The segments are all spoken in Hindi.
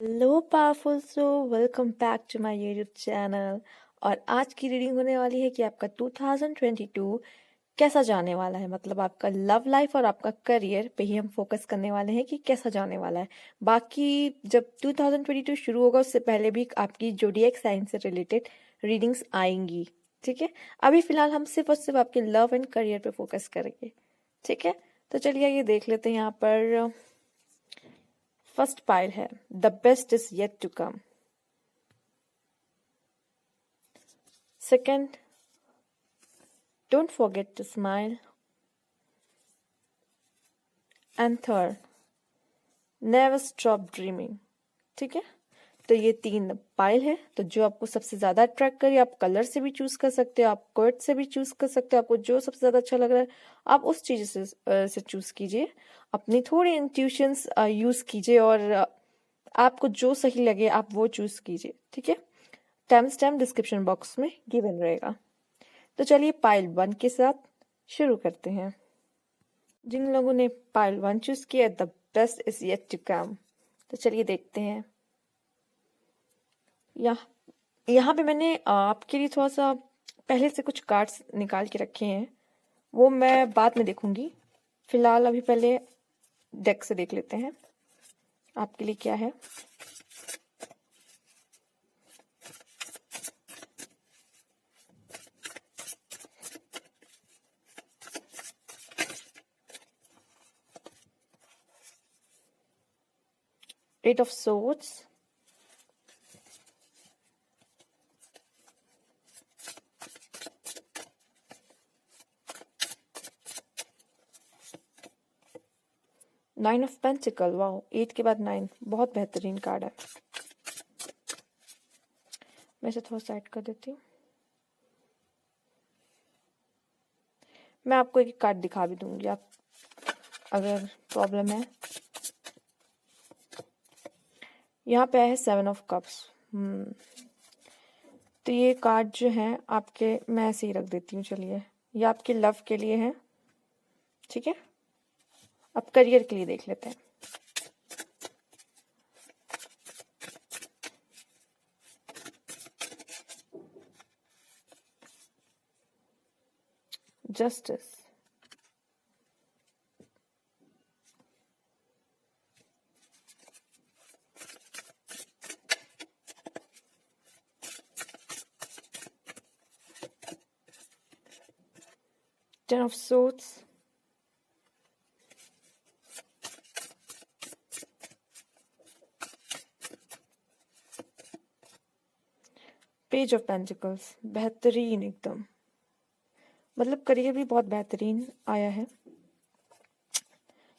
Hello powerful so welcome back to my YouTube channel. और आज की रीडिंग होने वाली है कि आपका 2022 कैसा जाने वाला है। मतलब आपका लव लाइफ और आपका करियर पे ही हम फोकस करने वाले हैं कि कैसा जाने वाला है। बाकी जब 2022 शुरू होगा उससे पहले भी आपकी जोडिएक साइन से रिलेटेड रीडिंग्स आएंगी। ठीक है, अभी फिलहाल हम सिर्फ और सिर्फ आपके लव एंड करियर पे फोकस करेंगे। ठीक है, तो चलिए ये देख लेते हैं। यहाँ पर फर्स्ट पाइल है the best is yet to come. Second, don't forget to smile. And third, never stop dreaming. ठीक है, तो ये 3 पाइल है। तो जो आपको सबसे ज्यादा अट्रैक्ट करे, आप कलर से भी चूज कर सकते हो, आप कोड से भी चूज कर सकते हो। आपको जो सबसे ज्यादा अच्छा लग रहा है आप उस चीज से चूज कीजिए। अपनी थोड़ी इंट्यूशंस यूज कीजिए और आपको जो सही लगे आप वो चूज कीजिए। ठीक है, टाइम स्टैम्प डिस्क्रिप्शन बॉक्स में गिवन रहेगा। तो चलिए पाइल 1 के साथ शुरू करते हैं। जिन लोगों ने पाइल 1 चूज किया, the best is yet to come. तो चलिए देखते हैं। यहाँ पे मैंने आपके लिए थोड़ा सा पहले से कुछ कार्ड्स निकाल के रखे हैं, वो मैं बाद में देखूंगी। फिलहाल अभी पहले डेक से देख लेते हैं आपके लिए क्या है। Eight of swords, nine of pentacle. Wow, 8 के बाद 9 बहुत बेहतरीन कार्ड है। मैं इसे थोड़ा साइड कर देती हूँ। मैं आपको एक कार्ड दिखा भी दूंगी आप अगर प्रॉब्लम है। यहाँ पे है 7 ऑफ कप्स। तो ये कार्ड जो है आपके, मैं ऐसे ही रख देती हूँ। चलिए, ये आपके लव के लिए है। ठीक है, अब करियर के लिए देख लेते हैं। Justice, ten of swords, page of pentacles. बेहतरीन एकदम, मतलब करियर भी बहुत बेहतरीन आया है।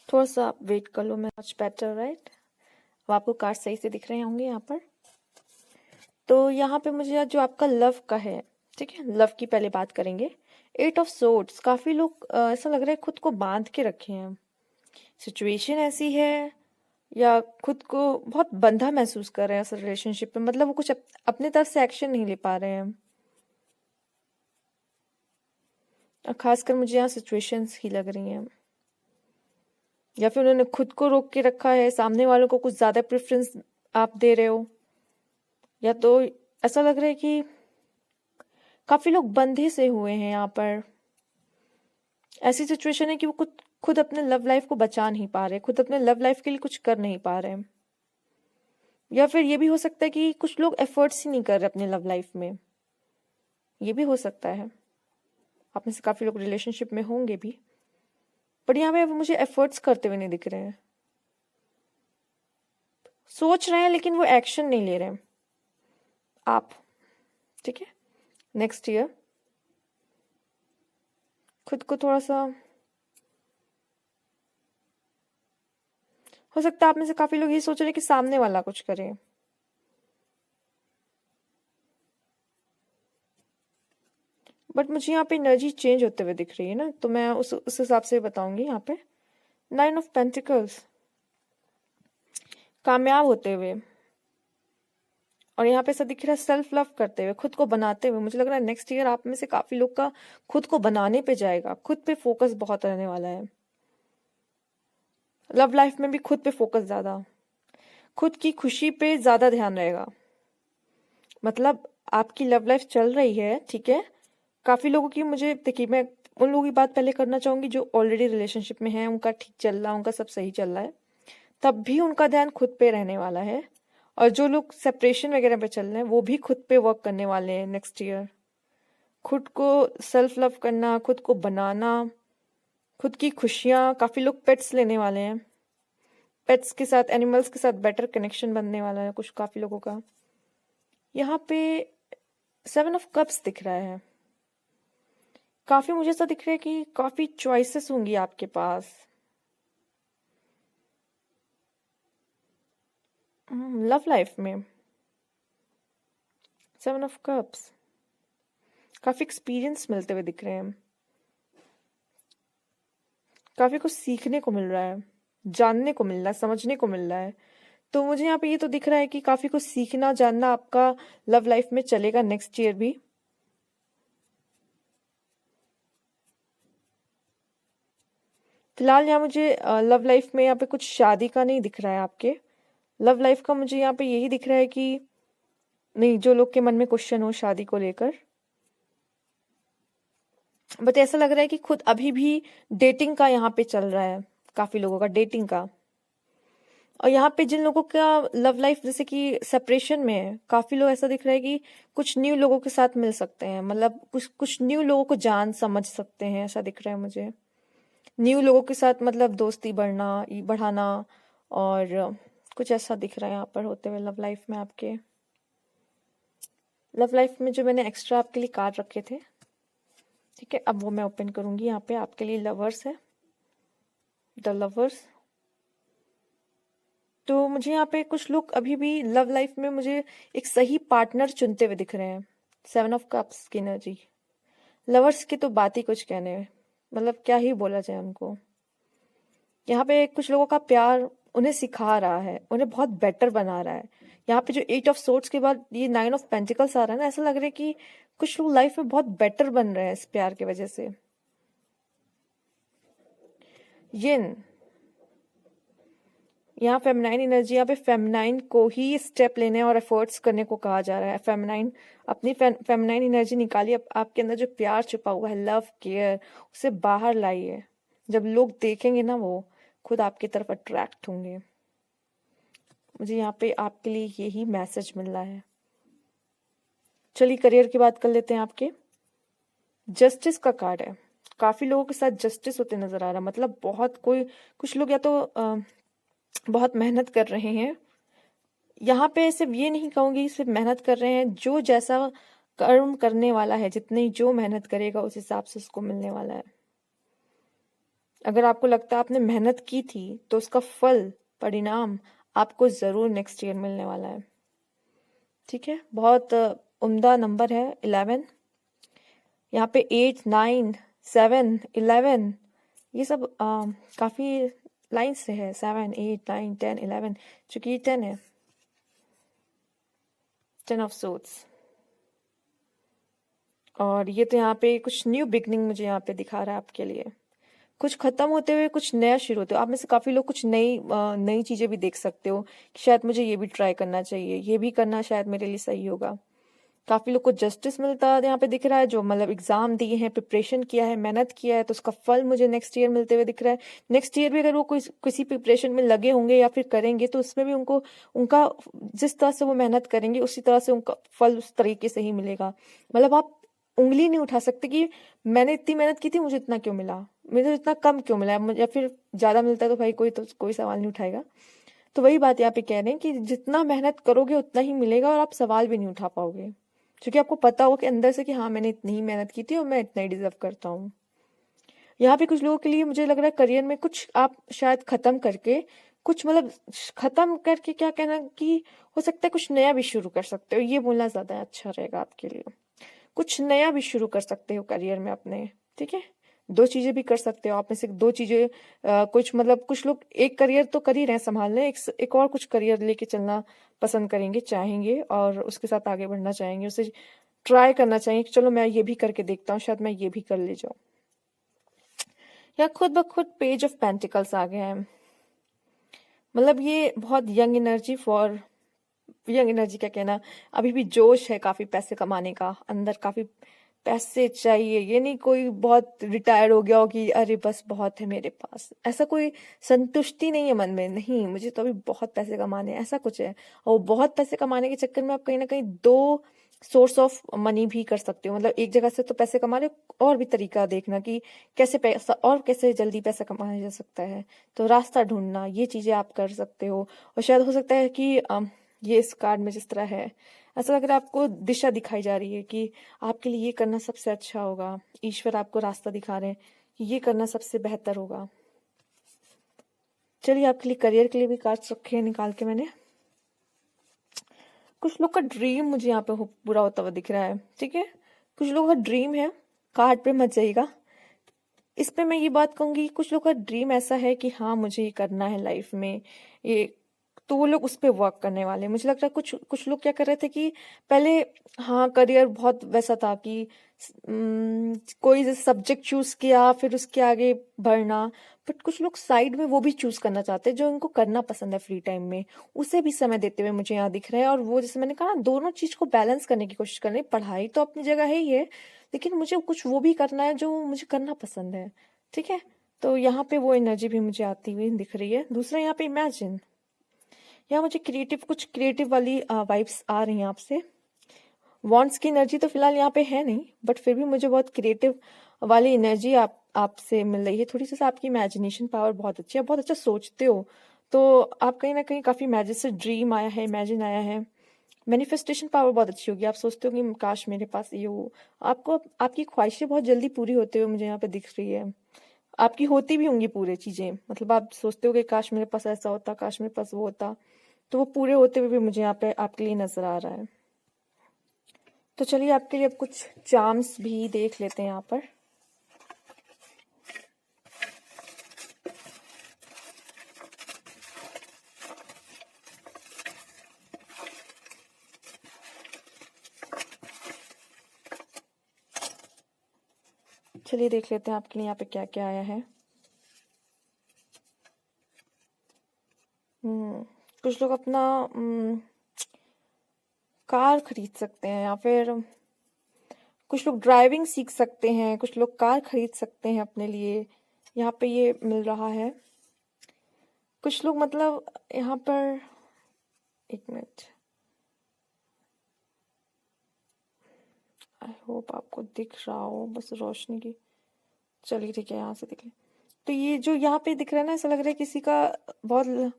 थोड़ा सा आप वेट कर लो, मैं मच बेटर राइट। अब आपको कार्ड सही से दिख रहे होंगे यहाँ पर। तो यहाँ पे मुझे जो आपका लव का है, ठीक है, लव की पहले बात करेंगे। 8 ऑफ सोर्ड्स, काफी लोग ऐसा लग रहा है खुद को बांध के रखे हैं। सिचुएशन ऐसी है या खुद को बहुत बंधा महसूस कर रहे हैं इस रिलेशनशिप में। मतलब वो कुछ अपने तरफ से एक्शन नहीं ले पा रहे हैं। और खासकर मुझे यहाँ सिचुएशंस ही लग रही हैं, या फिर उन्होंने खुद को रोक के रखा है, सामने वालों को कुछ ज्यादा प्रेफरेंस आप दे रहे हो, या तो ऐसा लग रहा है कि काफी लोग बंधे से हुए हैं। यहाँ पर ऐसी सिचुएशन है कि वो खुद अपने लव लाइफ को बचा नहीं पा रहे, खुद अपने लव लाइफ के लिए कुछ कर नहीं पा रहे। या फिर ये भी हो सकता है कि कुछ लोग एफर्ट्स ही नहीं कर रहे अपने लव लाइफ में। ये भी हो सकता है, आप में से काफी लोग रिलेशनशिप में होंगे भी, पर यहाँ पे मुझे एफर्ट्स करते हुए नहीं दिख रहे हैं। सोच रहे हैं लेकिन वो एक्शन नहीं ले रहे हैं आप। ठीक है, नेक्स्ट ईयर खुद को थोड़ा सा, हो सकता है आप में से काफी लोग ये सोच रहे हैं कि सामने वाला कुछ करे। बट मुझे यहाँ पे एनर्जी चेंज होते हुए दिख रही है ना, तो मैं उस हिसाब से बताऊंगी। यहाँ पे 9 ऑफ पेंटिकल्स, कामयाब होते हुए, और यहाँ पे ऐसा दिख रहा है सेल्फ लव करते हुए, खुद को बनाते हुए। मुझे लग रहा है नेक्स्ट ईयर आप में से काफी लोग का खुद को बनाने पे जाएगा, खुद पे फोकस बहुत रहने वाला है। लव लाइफ में भी खुद पे फोकस ज्यादा, खुद की खुशी पे ज्यादा ध्यान रहेगा। मतलब आपकी लव लाइफ चल रही है, ठीक है, काफी लोगों की, मुझे देखिए, मैं उन लोगों की बात पहले करना चाहूंगी जो ऑलरेडी रिलेशनशिप में है, उनका ठीक चल रहा है, उनका सब सही चल रहा है, तब भी उनका ध्यान खुद पे रहने वाला है। और जो लोग सेपरेशन वगैरह पे चल रहे हैं वो भी खुद पे वर्क करने वाले हैं नेक्स्ट ईयर। खुद को सेल्फ लव करना, खुद को बनाना, खुद की खुशियाँ, काफी लोग पेट्स लेने वाले हैं, पेट्स के साथ, एनिमल्स के साथ बेटर कनेक्शन बनने वाला है कुछ काफी लोगों का। यहाँ पे 7 ऑफ कप्स दिख रहा है। काफी मुझे ऐसा दिख रहा है कि काफी चॉइसेस होंगी आपके पास लव लाइफ में। 7 ऑफ कप्स, काफी एक्सपीरियंस मिलते हुए दिख रहे हैं, काफी कुछ सीखने को मिल रहा है, जानने को मिल रहा है, समझने को मिल रहा है। तो मुझे यहाँ पे ये तो दिख रहा है कि काफी कुछ सीखना जानना आपका लव लाइफ में चलेगा नेक्स्ट ईयर भी। फिलहाल यहाँ मुझे लव लाइफ में यहाँ पे कुछ शादी का नहीं दिख रहा है आपके। लव लाइफ का मुझे यहाँ पे यही दिख रहा है कि नहीं, जो लोग के मन में क्वेश्चन हो शादी को लेकर, बट ऐसा लग रहा है कि खुद अभी भी डेटिंग का यहाँ पे चल रहा है, काफी लोगों का डेटिंग का। और यहाँ पे जिन लोगों का लव लाइफ जैसे कि सेपरेशन में है, काफी लोग ऐसा दिख रहा है कि कुछ न्यू लोगों के साथ मिल सकते हैं, मतलब कुछ कुछ न्यू लोगों को जान समझ सकते हैं, ऐसा दिख रहा है मुझे। न्यू लोगों के साथ मतलब दोस्ती बढ़ाना, और कुछ ऐसा दिख रहा है यहाँ पर होते हुए लव लाइफ में आपके। लव लाइफ में जो मैंने एक्स्ट्रा आपके लिए कार्ड रखे थे, ठीक है, अब वो मैं ओपन करूंगी। यहाँ पे आपके लिए लवर्स है, द लवर्स। तो मुझे यहाँ पे कुछ लोग अभी भी लव लाइफ में मुझे एक सही पार्टनर चुनते हुए दिख रहे हैं। 7 ऑफ कप्स की एनर्जी, लवर्स की तो बात ही कुछ कहने है, मतलब क्या ही बोला जाए उनको। यहाँ पे कुछ लोगों का प्यार उन्हें सिखा रहा है, उन्हें बहुत बेटर बना रहा है। यहाँ पे जो 8 ऑफ सोर्ड्स के बाद ये 9 ऑफ पेंटिकल्स आ रहा है ना, ऐसा लग रहा है कि कुछ लोग लाइफ में बहुत बेटर बन रहे हैं इस प्यार की वजह से। यिन, यहाँ फेमिनाइन एनर्जी, यहाँ पे फेमिनाइन को ही स्टेप लेने और एफर्ट्स करने को कहा जा रहा है। फेमिनाइन, अपनी फेमिनाइन एनर्जी निकालिए, आपके अंदर जो प्यार छुपा हुआ है, लव केयर, उसे बाहर लाइए। जब लोग देखेंगे ना, वो खुद आपकी तरफ अट्रैक्ट होंगे। मुझे यहाँ पे आपके लिए यही मैसेज मिल रहा है। चलिए करियर की बात कर लेते हैं आपके। जस्टिस का कार्ड है, काफी लोगों के साथ जस्टिस होते नजर आ रहा है, मतलब बहुत कुछ लोग या तो बहुत मेहनत कर रहे हैं। यहाँ पे सिर्फ ये नहीं कहूंगी सिर्फ मेहनत कर रहे हैं, जो जैसा कर्म करने वाला है, जितनी जो मेहनत करेगा उस हिसाब से उसको मिलने वाला है। अगर आपको लगता है आपने मेहनत की थी तो उसका फल, परिणाम आपको जरूर नेक्स्ट ईयर मिलने वाला है। ठीक है, बहुत उम्दा नंबर है 11। यहाँ पे 8, 9, 7, 11, ये सब काफी लाइन से है। 7, 8, 9, 10, 11, चूंकि ये 10 है। 10 ऑफ सोर्ड्स, और ये तो यहाँ पे कुछ न्यू बिगनिंग मुझे यहाँ पे दिखा रहा है आपके लिए। कुछ खत्म होते हुए कुछ नया शुरू होते हो। आप में से काफी लोग कुछ नई चीजें भी देख सकते हो कि शायद मुझे ये भी ट्राई करना चाहिए, ये भी करना शायद मेरे लिए सही होगा। काफी लोग को जस्टिस मिलता यहाँ पे दिख रहा है, जो मतलब एग्जाम दिए हैं, प्रिपरेशन किया है, मेहनत किया है, तो उसका फल मुझे नेक्स्ट ईयर मिलते हुए दिख रहा है। नेक्स्ट ईयर भी अगर वो किसी प्रिपरेशन में लगे होंगे या फिर करेंगे, तो उसमें भी उनको उनका जिस तरह से वो मेहनत करेंगे उसी तरह से उनका फल उस तरीके से ही मिलेगा। मतलब आप उंगली नहीं उठा सकते कि मैंने इतनी मेहनत की थी, मुझे इतना क्यों मिला, मुझे इतना कम क्यों मिला, या फिर ज्यादा मिलता है तो भाई कोई सवाल नहीं उठाएगा। तो वही बात यहाँ पे कह रहे हैं कि जितना मेहनत करोगे उतना ही मिलेगा, और आप सवाल भी नहीं उठा पाओगे, क्योंकि आपको पता हो कि अंदर से कि हाँ मैंने इतनी ही मेहनत की थी और मैं इतना ही डिजर्व करता हूँ। यहाँ पे कुछ लोगों के लिए मुझे लग रहा है करियर में कुछ आप शायद खत्म करके, कुछ मतलब खत्म करके क्या कहना कि हो सकता है कुछ नया भी शुरू कर सकते हो, ये बोलना ज्यादा अच्छा रहेगा आपके लिए। कुछ नया भी शुरू कर सकते हो करियर में अपने, ठीक है। 2 चीजें भी कर सकते हो आप में से 2 चीजें। कुछ मतलब कुछ लोग एक करियर तो कर ही रहे हैं संभालने, एक और कुछ करियर लेके चलना पसंद करेंगे, चाहेंगे, और उसके साथ आगे बढ़ना चाहेंगे, उसे ट्राई करना चाहेंगे कि चलो मैं ये भी करके देखता हूँ, शायद मैं ये भी कर ले जाऊं। या खुद ब खुद पेज ऑफ पेंटिकल्स आ गया है, मतलब ये बहुत young energy for young energy, क्या कहना, अभी भी जोश है काफी पैसे कमाने का, अंदर काफी पैसे चाहिए। ये नहीं कोई बहुत रिटायर हो गया हो कि अरे बस बहुत है मेरे पास, ऐसा कोई संतुष्टि नहीं है मन में, नहीं मुझे तो अभी बहुत पैसे कमाने हैं, ऐसा कुछ है। और बहुत पैसे कमाने के चक्कर में आप कहीं ना कहीं दो सोर्स ऑफ मनी भी कर सकते हो, मतलब एक जगह से तो पैसे कमा रहे हो, और भी तरीका देखना कि कैसे पैसा और कैसे जल्दी पैसा कमाया जा सकता है, तो रास्ता ढूंढना, ये चीजें आप कर सकते हो। और शायद हो सकता है कि ये इस कार्ड में जिस तरह है, ऐसा लग रहा है आपको दिशा दिखाई जा रही है कि आपके लिए ये करना सबसे अच्छा होगा। ईश्वर आपको रास्ता दिखा रहे हैं कि ये करना सबसे बेहतर होगा। चलिए आपके लिए करियर के लिए भी कार्ड्स रखे हैं निकाल के मैंने। कुछ लोग का ड्रीम मुझे यहाँ पे पूरा होता हुआ दिख रहा है, ठीक है। कुछ लोगों का ड्रीम है, कार्ड पे मत जाइएगा। इस पे मैं ये बात कहूंगी, कुछ लोग का ड्रीम ऐसा है कि हाँ मुझे ये करना है लाइफ में, ये, तो वो लोग उस पे वर्क करने वाले हैं। मुझे लगता है कुछ कुछ लोग क्या कर रहे थे कि पहले, हाँ करियर बहुत वैसा था कि कोई सब्जेक्ट चूज किया फिर उसके आगे बढ़ना, बट कुछ लोग साइड में वो भी चूज करना चाहते हैं जो इनको करना पसंद है फ्री टाइम में, उसे भी समय देते हुए मुझे यहाँ दिख रहा है। और वो जैसे मैंने कहा ना, दोनों चीज को बैलेंस करने की कोशिश कर रहे हैं। पढ़ाई तो अपनी जगह है ही है, लेकिन मुझे कुछ वो भी करना है जो मुझे करना पसंद है, ठीक है। तो यहाँ पे वो एनर्जी भी मुझे आती हुई दिख रही है। दूसरा यहाँ पे इमेजिन, यहाँ मुझे क्रिएटिव, कुछ क्रिएटिव वाली वाइब्स आ रही हैं आपसे। वॉन्ट्स की एनर्जी तो फिलहाल यहाँ पे है नहीं, बट फिर भी मुझे बहुत क्रिएटिव वाली एनर्जी आपसे मिल रही है। थोड़ी सी आपकी इमेजिनेशन पावर बहुत अच्छी है, बहुत अच्छा सोचते हो, तो आप कहीं ना कहीं काफी इमेजिन से ड्रीम आया है, इमेजिन आया है। मैनिफेस्टेशन पावर बहुत अच्छी होगी, आप सोचते हो कि काश मेरे पास ये हो। आपको आपकी ख्वाहिशें बहुत जल्दी पूरी होते हुए मुझे यहाँ पे दिख रही है। आपकी होती भी होंगी पूरे चीजें, मतलब आप सोचते हो कि काश मेरे पास ऐसा होता, काश मेरे पास वो होता, तो वो पूरे होते हुए भी मुझे यहाँ पे आपके लिए नजर आ रहा है। तो चलिए आपके लिए अब कुछ चार्म्स भी देख लेते हैं यहाँ पर। चलिए देख लेते हैं आपके लिए यहाँ पे क्या क्या आया है। कुछ लोग अपना कार खरीद सकते हैं, या फिर कुछ लोग ड्राइविंग सीख सकते हैं, कुछ लोग कार खरीद सकते हैं अपने लिए, यहाँ पे ये मिल रहा है। कुछ लोग मतलब यहाँ पर, एक मिनट, आई होप आपको दिख रहा हो, बस रोशनी की, चलिए ठीक है यहाँ से दिख ले। तो ये जो यहाँ पे दिख रहा है ना, ऐसा लग रहा है किसी का बहुत,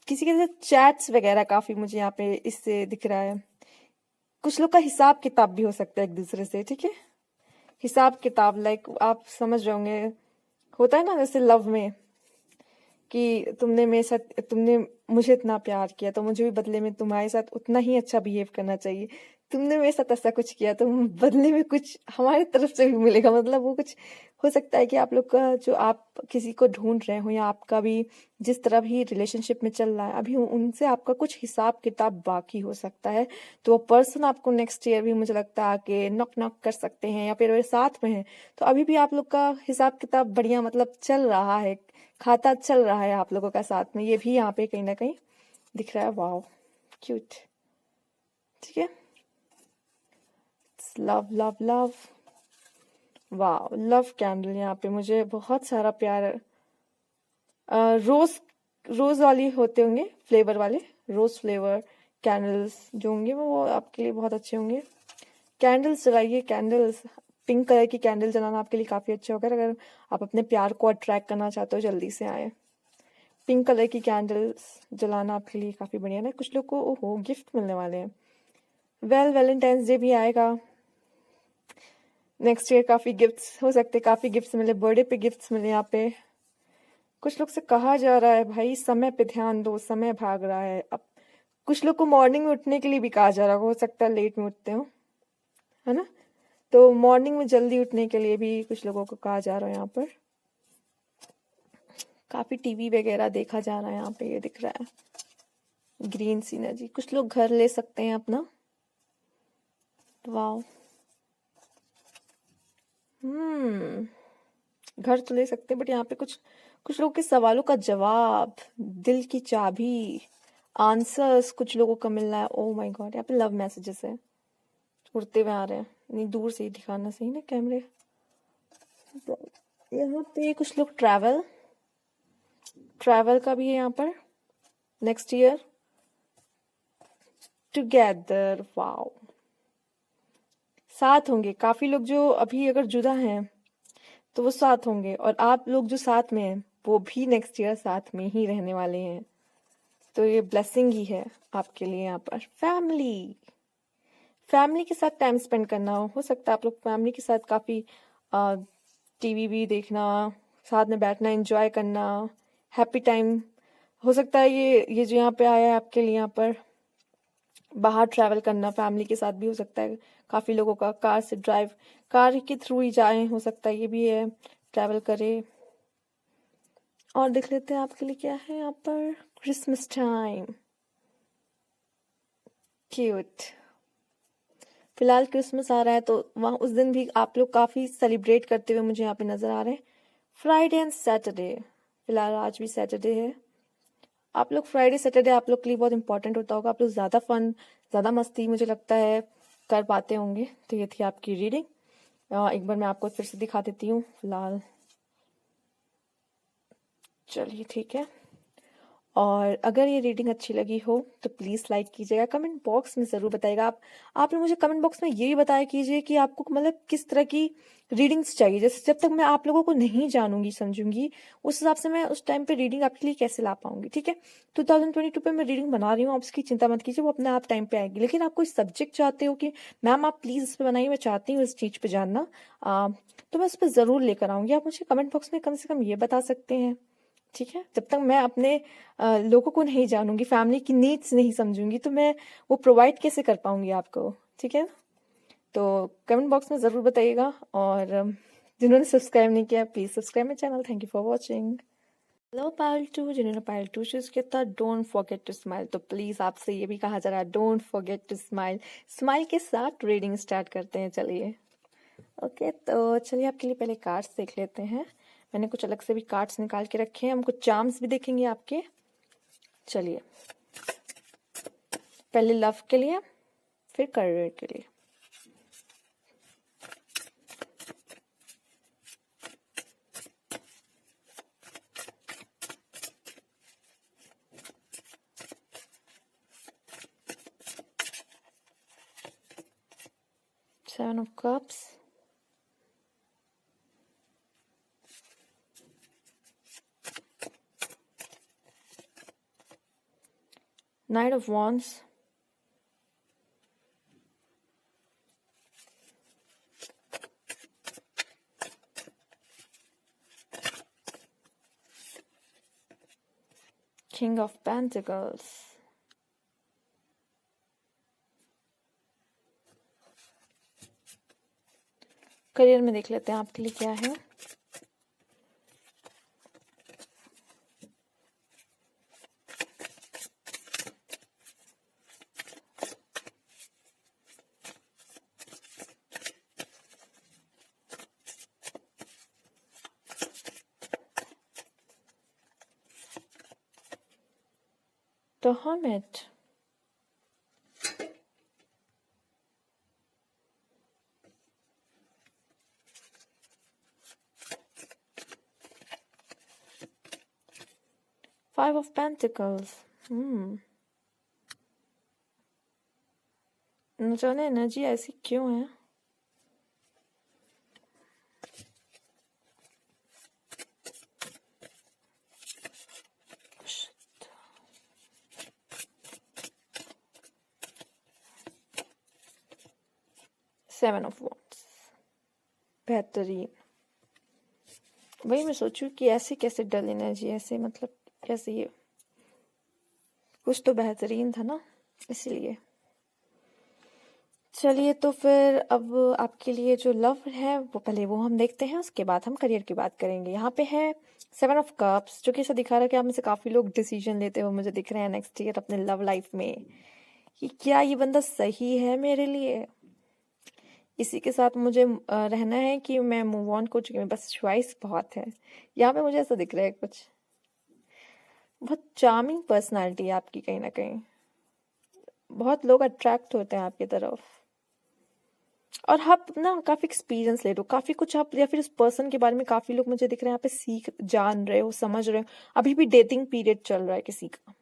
किसी के साथ चैट्स वगैरह काफी मुझे यहाँ पे इससे दिख रहा है। कुछ लोग का हिसाब किताब भी हो सकता है एक दूसरे से, ठीक है। हिसाब किताब, लाइक आप समझ रहे होंगे, होता है ना जैसे लव में कि तुमने मुझे इतना प्यार किया तो मुझे भी बदले में तुम्हारे साथ उतना ही अच्छा बिहेव करना चाहिए। तुमने मेरे साथ ऐसा कुछ किया तो बदले में कुछ हमारी तरफ से भी मिलेगा, मतलब वो कुछ हो सकता है कि आप लोग का, जो आप किसी को ढूंढ रहे हो, या आपका भी जिस तरह भी रिलेशनशिप में चल रहा है अभी, उनसे आपका कुछ हिसाब किताब बाकी हो सकता है। तो वो पर्सन आपको नेक्स्ट ईयर भी मुझे लगता है आके नॉक नॉक कर सकते हैं, या फिर वे साथ में हैं तो अभी भी आप लोग का हिसाब किताब बढ़िया मतलब चल रहा है, खाता चल रहा है आप लोगों का साथ में, ये भी यहाँ पे कहीं ना कहीं दिख रहा है। वाओ क्यूट, ठीक है। Love love love, wow love candle, यहाँ पे मुझे बहुत सारा प्यार। रोज, रोज वाली होते होंगे फ्लेवर वाले, रोज फ्लेवर कैंडल्स जो होंगे वो आपके लिए बहुत अच्छे होंगे। कैंडल्स जलाइए, कैंडल्स, पिंक कलर की कैंडल जलाना आपके लिए काफी अच्छा होगा अगर आप अपने प्यार को अट्रैक्ट करना चाहते हो जल्दी से आए। पिंक कलर की कैंडल्स जलाना आपके लिए काफी बढ़िया है। कुछ लोग को ओहो गिफ्ट मिलने वाले हैं, वैलेंटाइंस डे भी आएगा नेक्स्ट ईयर, काफी गिफ्ट्स हो सकते हैं, काफी गिफ्ट्स मिले, बर्थडे पे गिफ्ट्स मिले यहाँ पे। कुछ लोग से कहा जा रहा है भाई समय पे ध्यान दो, समय भाग रहा है अब। कुछ लोग को मॉर्निंग में उठने के लिए भी कहा जा रहा हो सकता है लेट में उठते हो, है ना, तो मॉर्निंग में जल्दी उठने के लिए भी कुछ लोगों को कहा जा रहा है यहाँ पर। काफी टीवी वगैरह देखा जा रहा है यहाँ पे, ये दिख रहा है ग्रीन सीनर्जी। कुछ लोग घर ले सकते हैं अपना, वाओ, घर तो ले सकते हैं, बट यहाँ पे कुछ कुछ लोगों के सवालों का जवाब, दिल की चाबी, आंसर्स कुछ लोगों का मिल रहा है। ओ माय गॉड, यहाँ पे लव मैसेजेस है, उड़ते हुए आ रहे हैं। नहीं, दूर से ही दिखाना सही ना कैमरे। तो यहाँ पे कुछ लोग ट्रैवल का भी है यहाँ पर। नेक्स्ट ईयर टुगेदर, वाओ, साथ होंगे। काफी लोग जो अभी अगर जुदा हैं तो वो साथ होंगे, और आप लोग जो साथ में हैं वो भी नेक्स्ट ईयर साथ में ही रहने वाले हैं। तो ये ब्लेसिंग ही है आपके लिए। यहाँ पर फैमिली के साथ टाइम स्पेंड करना, हो सकता है आप लोग फैमिली के साथ काफी टीवी भी देखना, साथ में बैठना, एंजॉय करना, हैप्पी टाइम। हो सकता है ये जो यहाँ पे आया है आपके लिए, यहाँ पर बाहर ट्रैवल करना फैमिली के साथ भी हो सकता है। काफी लोगों का कार से ड्राइव, कार के थ्रू ही जाए, हो सकता है ये भी है, ट्रैवल करे। और देख लेते हैं आपके लिए क्या है यहाँ पर। Christmas time, cute. फिलहाल क्रिसमस आ रहा है तो वहाँ उस दिन भी आप लोग काफी सेलिब्रेट करते हुए मुझे यहाँ पे नजर आ रहे हैं। फ्राइडे एंड सैटरडे, फिलहाल आज भी सैटरडे है। आप लोग फ्राइडे सैटरडे आप लोग के लिए बहुत इंपॉर्टेंट होता होगा। आप लोग ज्यादा फन, ज्यादा मस्ती मुझे लगता है कर पाते होंगे। तो ये थी आपकी रीडिंग। एक बार मैं आपको फिर से दिखा देती हूँ फिलहाल। चलिए ठीक है। और अगर ये रीडिंग अच्छी लगी हो तो प्लीज़ लाइक कीजिएगा, कमेंट बॉक्स में ज़रूर बताइएगा। आप लोग मुझे कमेंट बॉक्स में ये भी बताया कीजिए कि आपको मतलब किस तरह की रीडिंग्स चाहिए। जैसे जब तक मैं आप लोगों को नहीं जानूंगी, समझूंगी, उस हिसाब से मैं उस टाइम पे रीडिंग आपके लिए कैसे ला पाऊंगी। ठीक है, 2022 पे मैं रीडिंग बना रही हूँ, आप उसकी चिंता मत कीजिए, वो अपने आप टाइम पे आएगी। लेकिन आप कोई सब्जेक्ट चाहते हो कि मैम आप प्लीज़ इस पर बनाइए, मैं चाहती हूँ इस चीज़ पे जानना, तो मैं उस पर ज़रूर लेकर आऊंगी। आप मुझे कमेंट बॉक्स में कम से कम ये बता सकते हैं। ठीक है, जब तक मैं अपने लोगों को नहीं जानूंगी, फैमिली की नीड्स नहीं समझूंगी, तो मैं वो प्रोवाइड कैसे कर पाऊंगी आपको। ठीक है, तो कमेंट बॉक्स में ज़रूर बताइएगा। और जिन्होंने सब्सक्राइब नहीं किया please subscribe my channel. Thank you for watching. Hello Payal 2, जिन्होंने पायल 2 चूज किया था, डोंट फॉरगेट टू स्माइल। तो प्लीज़ आपसे ये भी कहा जा रहा है, don't forget to smile. Smile के साथ रीडिंग स्टार्ट करते हैं। चलिए ओके, तो चलिए आपके लिए पहले कार्ड्स देख लेते हैं। मैंने कुछ अलग से भी कार्ड्स निकाल के रखे हैं, हम कुछ चार्म्स भी देखेंगे आपके। चलिए, पहले लव के लिए, फिर करियर के लिए। Seven of Cups, Knight of Wands, King of Pentacles, career में देख लेते हैं आपके लिए क्या है। The Hermit, Five of Pentacles, न जाने एनर्जी ऐसी क्यों है। सेवन ऑफ वॉन्ड्स, बेहतरीन। वही मैं सोचूं कि ऐसे कैसे डल एनर्जी, ऐसे मतलब कैसे, ये कुछ तो बेहतरीन था ना, इसलिए। चलिए, तो फिर अब आपके लिए जो लव है वो पहले वो हम देखते हैं, उसके बाद हम करियर की बात करेंगे। यहाँ पे है सेवन ऑफ कप्स, जो कि ऐसा दिखा रहा है कि आप में से काफी लोग डिसीजन लेते हुए मुझे दिख रहे हैं नेक्स्ट ईयर अपने लव लाइफ में, कि क्या ये बंदा सही है मेरे लिए, इसी के साथ मुझे रहना है कि मैं मूव ऑन कर चुकी हूँ, बस चॉइस बहुत है। यहाँ पे मुझे ऐसा दिख रहा है कुछ बहुत चार्मिंग पर्सनालिटी है आपकी, कहीं ना कहीं बहुत लोग अट्रैक्ट होते हैं आपकी तरफ, और आप ना काफी एक्सपीरियंस ले रहे हो, काफी कुछ आप, या फिर उस पर्सन के बारे में काफी लोग मुझे दिख रहे हैं यहाँ पे सीख जान रहे हो, समझ रहे हो। अभी भी डेटिंग पीरियड चल रहा है किसी का,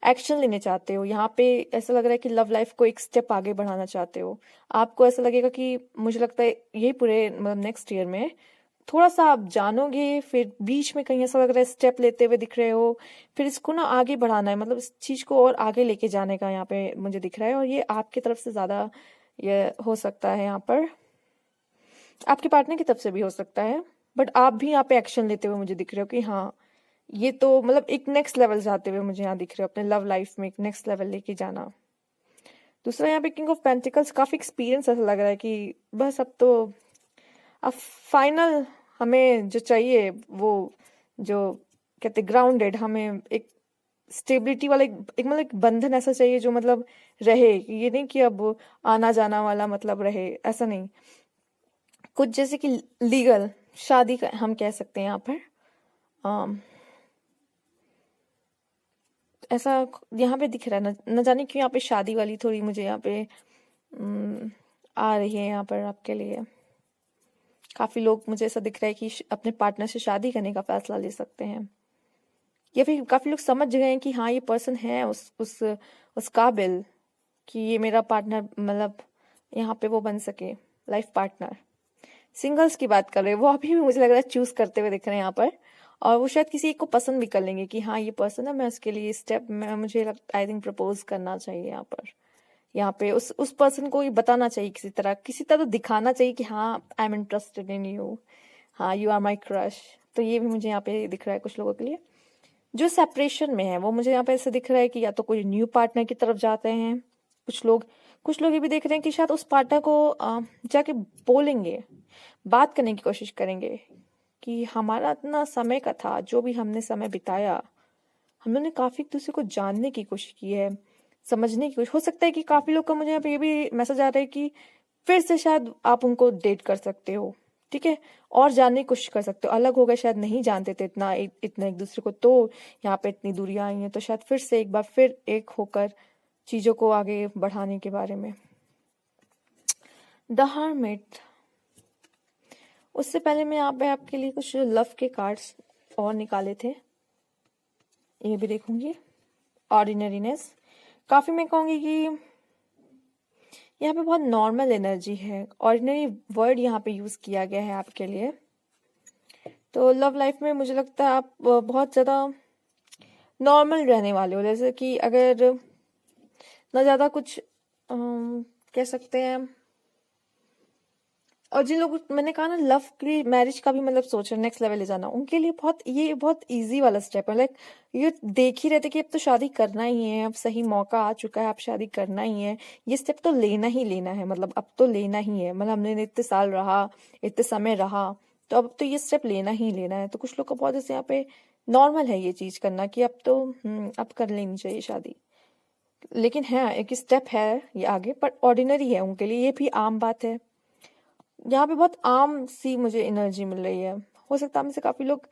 एक्शन लेने चाहते हो यहाँ पे। ऐसा लग रहा है कि लव लाइफ को एक स्टेप आगे बढ़ाना चाहते हो। आपको ऐसा लगेगा कि मुझे लगता है ये पूरे मतलब नेक्स्ट ईयर में थोड़ा सा आप जानोगे, फिर बीच में कहीं ऐसा लग रहा है स्टेप लेते हुए दिख रहे हो, फिर इसको ना आगे बढ़ाना है, मतलब इस चीज को और आगे लेके जाने का यहाँ पे मुझे दिख रहा है। और ये आपकी तरफ से ज्यादा ये हो सकता है, यहाँ पर आपके पार्टनर की तरफ से भी हो सकता है, बट आप भी यहाँ पे एक्शन लेते हुए मुझे दिख रहे हो कि हाँ ये तो मतलब एक नेक्स्ट लेवल जाते हुए मुझे यहाँ दिख रहे हो, अपने लव लाइफ में एक नेक्स्ट लेवल लेके जाना। दूसरा यहाँ पे किंग ऑफ पेंटिकल्स, काफी एक्सपीरियंस ऐसा लग रहा है कि बस अब फाइनल हमें जो चाहिए वो, जो कहते ग्राउंडेड, हमें एक स्टेबिलिटी वाला एक मतलब एक बंधन ऐसा चाहिए जो मतलब रहे, ये नहीं कि अब आना जाना वाला मतलब रहे, ऐसा नहीं। कुछ जैसे कि लीगल शादी का हम कह सकते हैं यहाँ पर। अम, ऐसा यहाँ पे दिख रहा है, न जाने क्यों यहाँ पे शादी वाली थोड़ी मुझे यहाँ पे आ रही है यहाँ पर आपके लिए। काफी लोग मुझे ऐसा दिख रहा है कि अपने पार्टनर से शादी करने का फैसला ले सकते हैं, या फिर काफी लोग समझ गए हैं कि हाँ ये पर्सन है उस काबिल कि ये मेरा पार्टनर, मतलब यहाँ पे वो बन सके लाइफ पार्टनर। सिंगल्स की बात कर रहे हैं, वो अभी भी मुझे लग रहा है चूज करते हुए दिख रहे हैं यहाँ पर, और वो शायद किसी एक को पसंद भी कर लेंगे कि हाँ ये पर्सन है, मैं उसके लिए स्टेप में मुझे आई थिंक प्रपोज करना चाहिए यहाँ पर। यहाँ पे उस पर्सन को ये बताना चाहिए, किसी तरह दिखाना चाहिए कि हाँ I am interested in you, हाँ यू आर माई क्रश। तो ये भी मुझे यहाँ पे दिख रहा है कुछ लोगों के लिए। जो सेपरेशन में है वो मुझे यहाँ पे ऐसे दिख रहा है कि या तो कोई न्यू पार्टनर की तरफ जाते हैं कुछ लोग ये भी देख रहे हैं कि शायद उस पार्टनर को जाके बोलेंगे, बात करने की कोशिश करेंगे कि हमारा इतना समय का था, जो भी हमने समय बिताया, हम लोगों ने काफी एक दूसरे को जानने की कोशिश की है, समझने की कोशिश। हो सकता है कि काफी लोग का मुझे यहाँ पे ये भी मैसेज आ रहा है कि फिर से शायद आप उनको डेट कर सकते हो, ठीक है, और जानने की कोशिश कर सकते हो। अलग हो गए, शायद नहीं जानते थे इतना एक दूसरे को, तो यहाँ पे इतनी दूरियां आई हैं, तो शायद फिर से एक बार फिर एक होकर चीजों को आगे बढ़ाने के बारे में। द हर्मिट, उससे पहले मैं यहाँ पे आपके लिए कुछ लव के कार्ड्स और निकाले थे, ये भी देखूंगी। ऑर्डिनरीनेस, काफी मैं कहूंगी कि यहाँ पे बहुत नॉर्मल एनर्जी है, ऑर्डिनरी वर्ड यहाँ पे यूज किया गया है आपके लिए। तो लव लाइफ में मुझे लगता है आप बहुत ज्यादा नॉर्मल रहने वाले हो, जैसे कि अगर ना ज्यादा कुछ कह सकते हैं। और जिन लोग मैंने कहा ना लव की मैरिज का भी मतलब सोच रहे नेक्स्ट लेवल ले जाना, उनके लिए ये बहुत इजी वाला स्टेप है। लाइक ये देख ही रहते कि अब तो शादी करना ही है, अब सही मौका आ चुका है, अब शादी करना ही है, ये स्टेप तो लेना ही लेना है, मतलब अब तो लेना ही है, मतलब हमने इतने साल रहा, इतने समय रहा, तो अब तो ये स्टेप लेना ही लेना है। तो कुछ लोग का बहुत जैसे यहाँ पे नॉर्मल है ये चीज करना कि अब तो अब कर लेनी चाहिए शादी, लेकिन है एक स्टेप है ये आगे, पर ऑर्डिनरी है उनके लिए, ये भी आम बात है। यहाँ पे बहुत आम सी मुझे एनर्जी मिल रही है। हो सकता है में से काफी लोग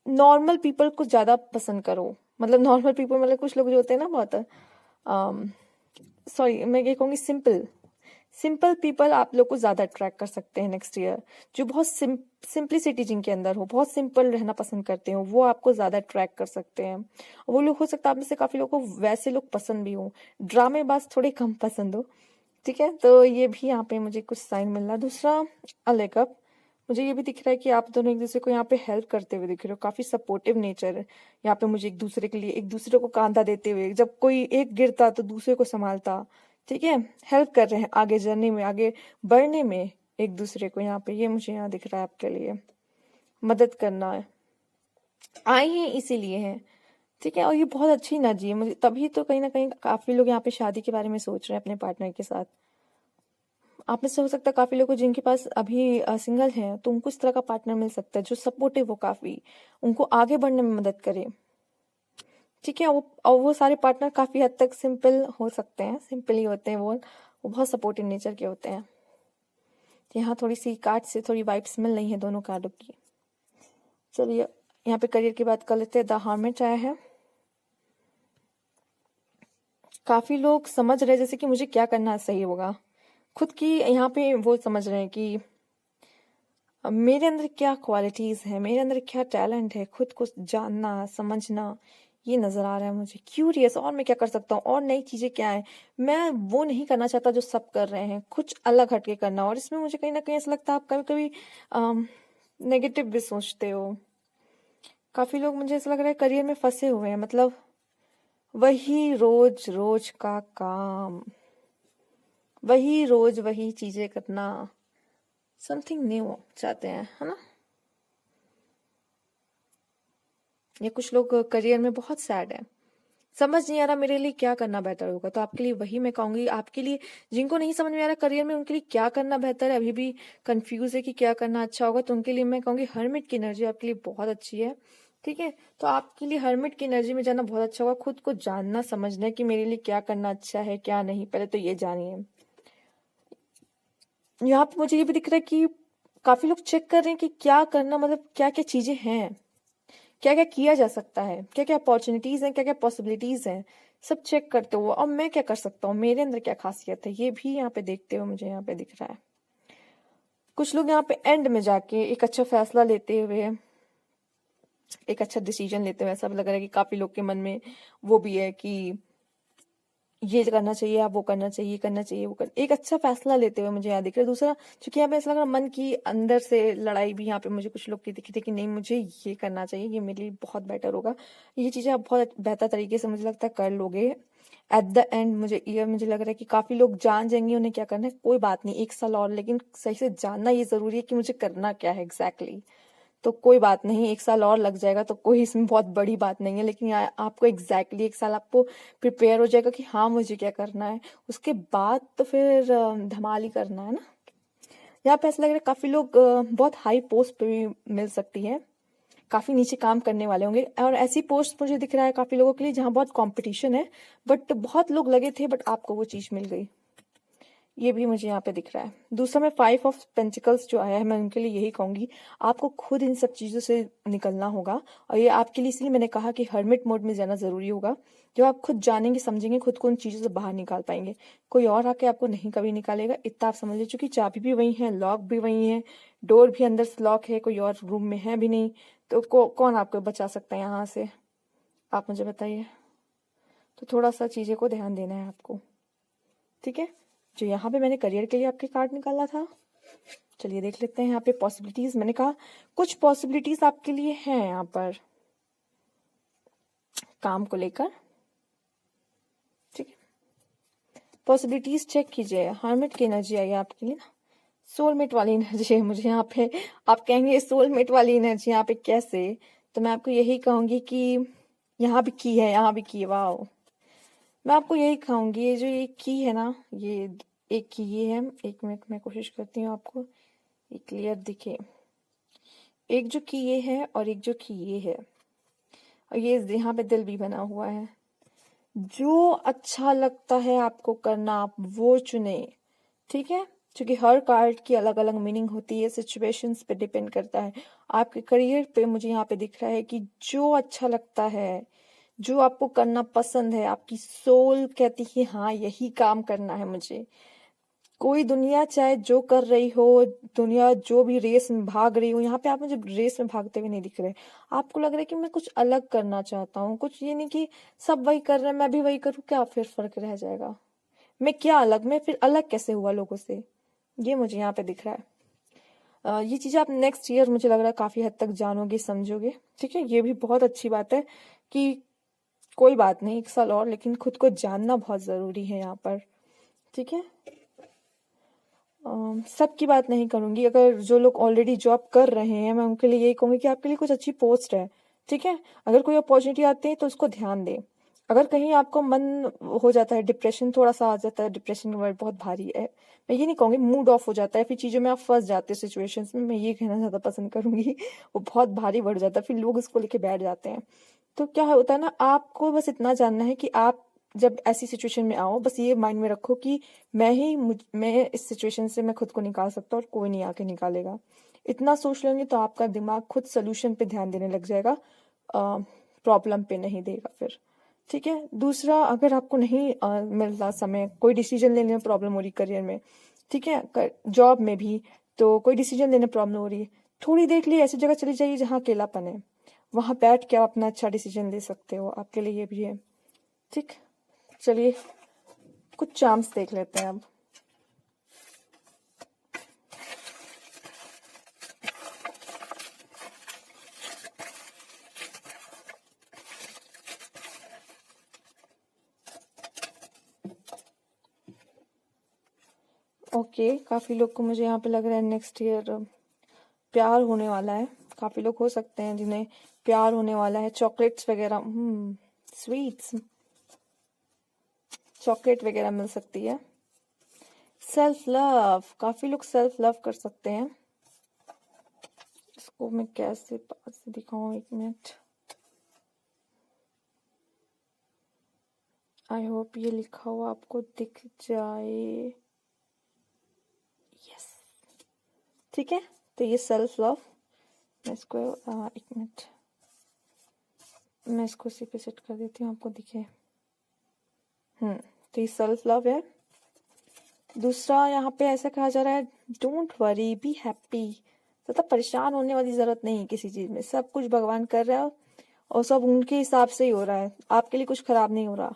नॉर्मल पीपल को ज्यादा पसंद करो, मतलब नॉर्मल पीपल मतलब कुछ लोग जो होते हैं ना बहुत सॉरी मैं ये कहूंगी सिंपल पीपल आप लोग को ज्यादा अट्रैक्ट कर सकते हैं नेक्स्ट ईयर। जो बहुत सिंप्लिसिटी जिनके अंदर हो, बहुत सिंपल रहना पसंद करते हो, वो आपको ज्यादा अट्रैक्ट कर सकते हैं। वो लोग हो सकता है आप में से काफी लोगों को वैसे लोग पसंद भी हो, ड्रामेबाज थोड़े कम पसंद हो, ठीक है। तो ये भी यहाँ पे मुझे कुछ साइन मिल रहा। दूसरा अलेकअप, मुझे ये भी दिख रहा है कि आप दोनों एक दूसरे को यहाँ पे हेल्प करते हुए दिख रहे हो, काफी सपोर्टिव नेचर है यहाँ पे मुझे, एक दूसरे के लिए एक दूसरे को कांधा देते हुए, जब कोई एक गिरता तो दूसरे को संभालता, ठीक है, हेल्प कर रहे हैं आगे जर्नी में, आगे बढ़ने में एक दूसरे को। यहाँ पे ये मुझे यहाँ दिख रहा है आपके लिए मदद करना है, आए हैं इसीलिए है, ठीक है। और ये बहुत अच्छी एनर्जी है मुझे, तभी तो कहीं ना कहीं काफी लोग यहाँ पे शादी के बारे में सोच रहे हैं अपने पार्टनर के साथ। आप में से हो सकता है काफी लोग जिनके पास अभी सिंगल हैं, तो उनको इस तरह का पार्टनर मिल सकता है जो सपोर्टिव हो, काफी उनको आगे बढ़ने में मदद करे, ठीक है। और वो सारे पार्टनर काफी हद तक सिंपल हो सकते हैं, सिंपल ही होते हैं वो बहुत सपोर्टिव नेचर के होते हैं। तो यहाँ थोड़ी सी कार्ड से थोड़ी वाइब्स मिल रही है दोनों कार्डों की। चलिए यहाँ पे करियर की बात कर लेते हैं। द हर्मिट आया है। काफी लोग समझ रहे हैं जैसे कि मुझे क्या करना सही होगा, खुद की यहाँ पे वो समझ रहे हैं कि मेरे अंदर क्या क्वालिटीज है, मेरे अंदर क्या टैलेंट है, खुद को जानना समझना ये नजर आ रहा है मुझे। क्यूरियस, और मैं क्या कर सकता हूँ, और नई चीजें क्या है। मैं वो नहीं करना चाहता जो सब कर रहे हैं, कुछ अलग हटके करना। और इसमें मुझे कहीं ना कहीं ऐसा लगता है आप कभी कभी नेगेटिव भी सोचते हो। काफी लोग, मुझे ऐसा लग रहा है, करियर में फंसे हुए हैं। मतलब वही रोज रोज का काम, वही रोज वही चीजें करना, समथिंग न्यू चाहते हैं, है ना। ये कुछ लोग करियर में बहुत सैड है, समझ नहीं आ रहा मेरे लिए क्या करना बेहतर होगा। तो आपके लिए वही मैं कहूंगी, आपके लिए जिनको नहीं समझ में आ रहा करियर में उनके लिए क्या करना बेहतर है, अभी भी कंफ्यूज है कि क्या करना अच्छा होगा, तो उनके लिए मैं कहूंगी हर्मिट की एनर्जी आपके लिए बहुत अच्छी है। ठीक है, तो आपके लिए हर्मिट की एनर्जी में जाना बहुत अच्छा होगा। खुद को जानना समझना है कि मेरे लिए क्या करना अच्छा है क्या नहीं, पहले तो ये जानिए। यहाँ पे मुझे ये भी दिख रहा है कि काफी लोग चेक कर रहे हैं कि क्या करना, मतलब क्या क्या चीजें हैं, क्या क्या किया जा सकता है, क्या क्या अपॉर्चुनिटीज हैं, क्या क्या पॉसिबिलिटीज हैं, सब चेक करते हुए और मैं क्या कर सकता हूँ, मेरे अंदर क्या खासियत है, ये भी यहाँ पे देखते हुए मुझे यहाँ पे दिख रहा है। कुछ लोग यहाँ पे एंड में जाके एक अच्छा फैसला लेते हुए, एक अच्छा डिसीजन लेते हुए ऐसा लग रहा है कि काफी लोग के मन में वो भी है कि ये करना चाहिए, आप वो करना चाहिए, करना चाहिए, वो कर, एक अच्छा फैसला लेते हुए मुझे यहाँ दिख रहा है। दूसरा, क्योंकि यहाँ पे ऐसा लग रहा है मन की अंदर से लड़ाई भी यहाँ पे मुझे कुछ लोग की दिखी थी कि नहीं मुझे ये करना चाहिए, ये मेरे लिए बहुत बेटर होगा, ये चीजें आप बहुत बेहतर तरीके से मुझे लगता है कर लोगे। एट द एंड मुझे लग रहा है कि काफी लोग जान जाएंगे उन्हें क्या करना है। कोई बात नहीं, 1 साल और, लेकिन सही से जानना ये जरूरी है कि मुझे करना क्या है एग्जैक्टली। तो कोई बात नहीं, 1 साल और लग जाएगा तो कोई इसमें बहुत बड़ी बात नहीं है, लेकिन आपको एग्जैक्टली 1 साल आपको प्रिपेयर हो जाएगा कि हाँ मुझे क्या करना है। उसके बाद तो फिर धमाल ही करना है ना। यहाँ पे ऐसा लग रहा है काफी लोग बहुत हाई पोस्ट पे भी मिल सकती है, काफी नीचे काम करने वाले होंगे। और ऐसी पोस्ट मुझे दिख रहा है काफी लोगों के लिए जहाँ बहुत कंपटीशन है, बट बहुत लोग लगे थे बट आपको वो चीज मिल गई, ये भी मुझे यहाँ पे दिख रहा है। दूसरा, मैं 5 ऑफ पेंटिकल्स जो आया है, मैं उनके लिए यही कहूंगी आपको खुद इन सब चीजों से निकलना होगा। और ये आपके लिए इसलिए मैंने कहा कि हर्मिट मोड में जाना जरूरी होगा। जब आप खुद जानेंगे समझेंगे, खुद को उन चीजों से बाहर निकाल पाएंगे, कोई और आके आपको नहीं कभी निकालेगा। इतना आप समझ लीजिए, चूंकि चाबी भी वही है, लॉक भी वही है, डोर भी अंदर से लॉक है, कोई और रूम में है भी नहीं, तो कौन आपको बचा सकता है यहाँ से, आप मुझे बताइए। तो थोड़ा सा चीजें को ध्यान देना है आपको, ठीक है। जो यहाँ पे मैंने करियर के लिए आपके कार्ड निकाला था, चलिए देख लेते हैं। यहाँ पे पॉसिबिलिटीज, मैंने कहा कुछ पॉसिबिलिटीज आपके लिए हैं यहाँ पर काम को लेकर, ठीक है। पॉसिबिलिटीज चेक कीजिए। हर्मिट की एनर्जी आई है आपके लिए ना, सोलमेट वाली एनर्जी है मुझे यहाँ पे। आप कहेंगे सोलमेट वाली एनर्जी यहाँ पे कैसे, तो मैं आपको यही कहूंगी कि यहाँ भी की है, यहाँ भी की है, वाह। मैं आपको यही कहूंगी, ये जो ये की है ना, ये एक की ये है। 1 मिनट मैं कोशिश करती हूँ आपको ये क्लियर दिखे। एक जो की ये है और एक जो की ये है, और ये यहाँ पे दिल भी बना हुआ है। जो अच्छा लगता है आपको करना, आप वो चुने, ठीक है। क्योंकि हर कार्ड की अलग अलग मीनिंग होती है, सिचुएशंस पे डिपेंड करता है। आपके करियर पे मुझे यहाँ पे दिख रहा है कि जो अच्छा लगता है, जो आपको करना पसंद है, आपकी सोल कहती है हाँ यही काम करना है मुझे। कोई दुनिया चाहे जो कर रही हो, दुनिया जो भी रेस में भाग रही हो, यहाँ पे आप मुझे रेस में भागते हुए नहीं दिख रहे। आपको लग रहा है कि मैं कुछ अलग करना चाहता हूँ, कुछ ये नहीं कि सब वही कर रहे हैं मैं भी वही करूँ, क्या फिर फर्क रह जाएगा, मैं क्या अलग, मैं फिर अलग कैसे हुआ लोगों से, ये मुझे यहाँ पे दिख रहा है। ये चीजें आप नेक्स्ट ईयर मुझे लग रहा है काफी हद तक जानोगे समझोगे, ठीक है। ये भी बहुत अच्छी बात है कि कोई बात नहीं 1 साल और, लेकिन खुद को जानना बहुत जरूरी है यहाँ पर, ठीक है। सबकी बात नहीं करूंगी, अगर जो लोग ऑलरेडी जॉब कर रहे हैं मैं उनके लिए यही कहूंगी कि आपके लिए कुछ अच्छी पोस्ट है, ठीक है। अगर कोई अपॉर्चुनिटी आती है तो उसको ध्यान दें। अगर कहीं आपको मन हो जाता है, डिप्रेशन थोड़ा सा आ जाता है, डिप्रेशन का वर्ड बहुत भारी है, मैं ये नहीं कहूंगी, मूड ऑफ हो जाता है, फिर चीजों में आप फंस जाते हो सिचुएशंस में, मैं ये कहना ज्यादा पसंद करूंगी। वो बहुत भारी बढ़ जाता है, फिर लोग इसको लेके बैठ जाते हैं। तो क्या होता है ना, आपको बस इतना जानना है कि आप जब ऐसी सिचुएशन में आओ, बस ये माइंड में रखो कि मैं इस सिचुएशन से मैं खुद को निकाल सकता हूँ और कोई नहीं आके निकालेगा। इतना सोच लेंगे तो आपका दिमाग खुद सोल्यूशन पे ध्यान देने लग जाएगा, प्रॉब्लम पे नहीं देगा फिर। ठीक है। दूसरा, अगर आपको नहीं मिलता समय, कोई डिसीजन लेने में प्रॉब्लम हो रही करियर में, ठीक है, जॉब में भी, तो कोई डिसीजन लेने में प्रॉब्लम हो रही है, थोड़ी देर के लिए ऐसी जगह चली जाइए जहाँ अकेलापन है। वहां बैठ के आप अपना अच्छा डिसीजन ले सकते हो, आपके लिए ये भी है। ठीक, चलिए कुछ चार्म्स देख लेते हैं अब। ओके, काफी लोग को मुझे यहाँ पे लग रहा है नेक्स्ट ईयर प्यार होने वाला है। काफी लोग हो सकते हैं जिन्हें प्यार होने वाला है। चॉकलेट्स वगैरह, स्वीट्स, चॉकलेट वगैरह मिल सकती है। सेल्फ लव, काफी लोग सेल्फ लव कर सकते हैं। इसको मैं कैसे पास से दिखाऊं, एक मिनट। आई होप ये लिखा हुआ आपको दिख जाए। यस, ठीक है। तो ये सेल्फ लव, मैं इसको एक मिनट, मैं इसको इसी पे सेट कर देती हूँ, आपको दिखे। तो ये सेल्फ लव है। दूसरा, यहाँ पे ऐसा कहा जा रहा है, डोंट वरी, बी हैप्पी। मतलब परेशान होने वाली जरूरत नहीं है किसी चीज में, सब कुछ भगवान कर रहा है और सब उनके हिसाब से ही हो रहा है, आपके लिए कुछ खराब नहीं हो रहा।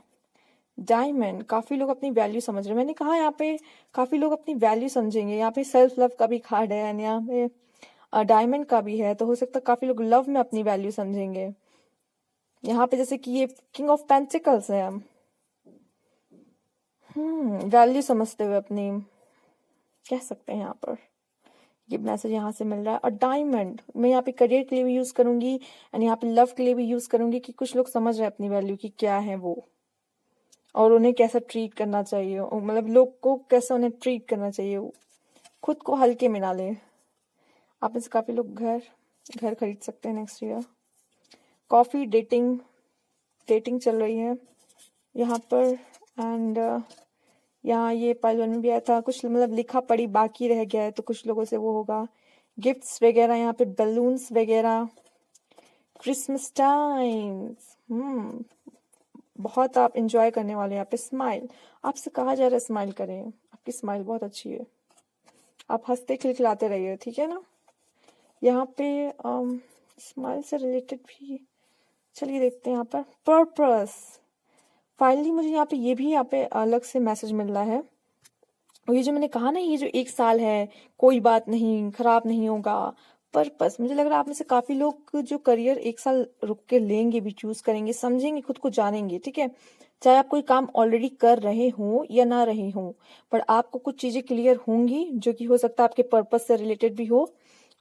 डायमंड, काफी लोग अपनी वैल्यू समझ रहे हैं। मैंने कहा यहाँ पे काफी लोग अपनी वैल्यू समझेंगे। यहाँ पे सेल्फ लव का भी कार्ड है and यहाँ पे डायमंड का भी है, तो हो सकता है काफी लोग लव में अपनी वैल्यू समझेंगे। यहाँ पे जैसे कि ये किंग ऑफ पेंटिकल्स है, वैल्यू समझते हुए अपनी, कह सकते हैं यहाँ पर ये मैसेज यहाँ से मिल रहा है। और डायमंड मैं यहाँ पे करियर के लिए भी यूज करूंगी एंड यहाँ पे लव के लिए भी यूज करूंगी कि कुछ लोग समझ रहे हैं अपनी वैल्यू की क्या है वो, और उन्हें कैसा ट्रीट करना चाहिए, मतलब लोग को कैसा उन्हें ट्रीट करना चाहिए, खुद को हल्के में ना ले। आप में से काफी लोग घर खरीद सकते हैं next year. Coffee, dating, dating चल रही है यहाँ पर। एंड यहाँ ये पाइल वन में भी आया था, कुछ मतलब लिखा पढ़ी बाकी रह गया है तो कुछ लोगों से वो होगा। गिफ्ट्स वगैरह, यहाँ पे बलून्स वगैरह, क्रिसमस टाइम्स, बहुत आप इंजॉय करने वाले हैं यहाँ पे। स्माइल, आपसे कहा जा रहा है स्माइल करें, आपकी स्माइल बहुत अच्छी है, आप हंसते खिलखिलाते रहिए, ठीक है ना। यहाँ पे स्माइल से रिलेटेड भी, चलिए देखते हैं यहाँ पर पर्पस। फाइनली मुझे यहाँ पे ये भी यहाँ पे अलग से मैसेज मिल रहा है। और ये जो मैंने कहा ना, ये जो 1 साल है कोई बात नहीं, खराब नहीं होगा, पर्पस, मुझे लग रहा है आप में से काफी लोग जो करियर 1 साल रुक के लेंगे भी, चूज करेंगे, समझेंगे, खुद को जानेंगे, ठीक है। चाहे आप कोई काम ऑलरेडी कर रहे हो या ना रहे हो, पर आपको कुछ चीजें क्लियर होंगी जो कि हो सकता है आपके पर्पस से रिलेटेड भी हो।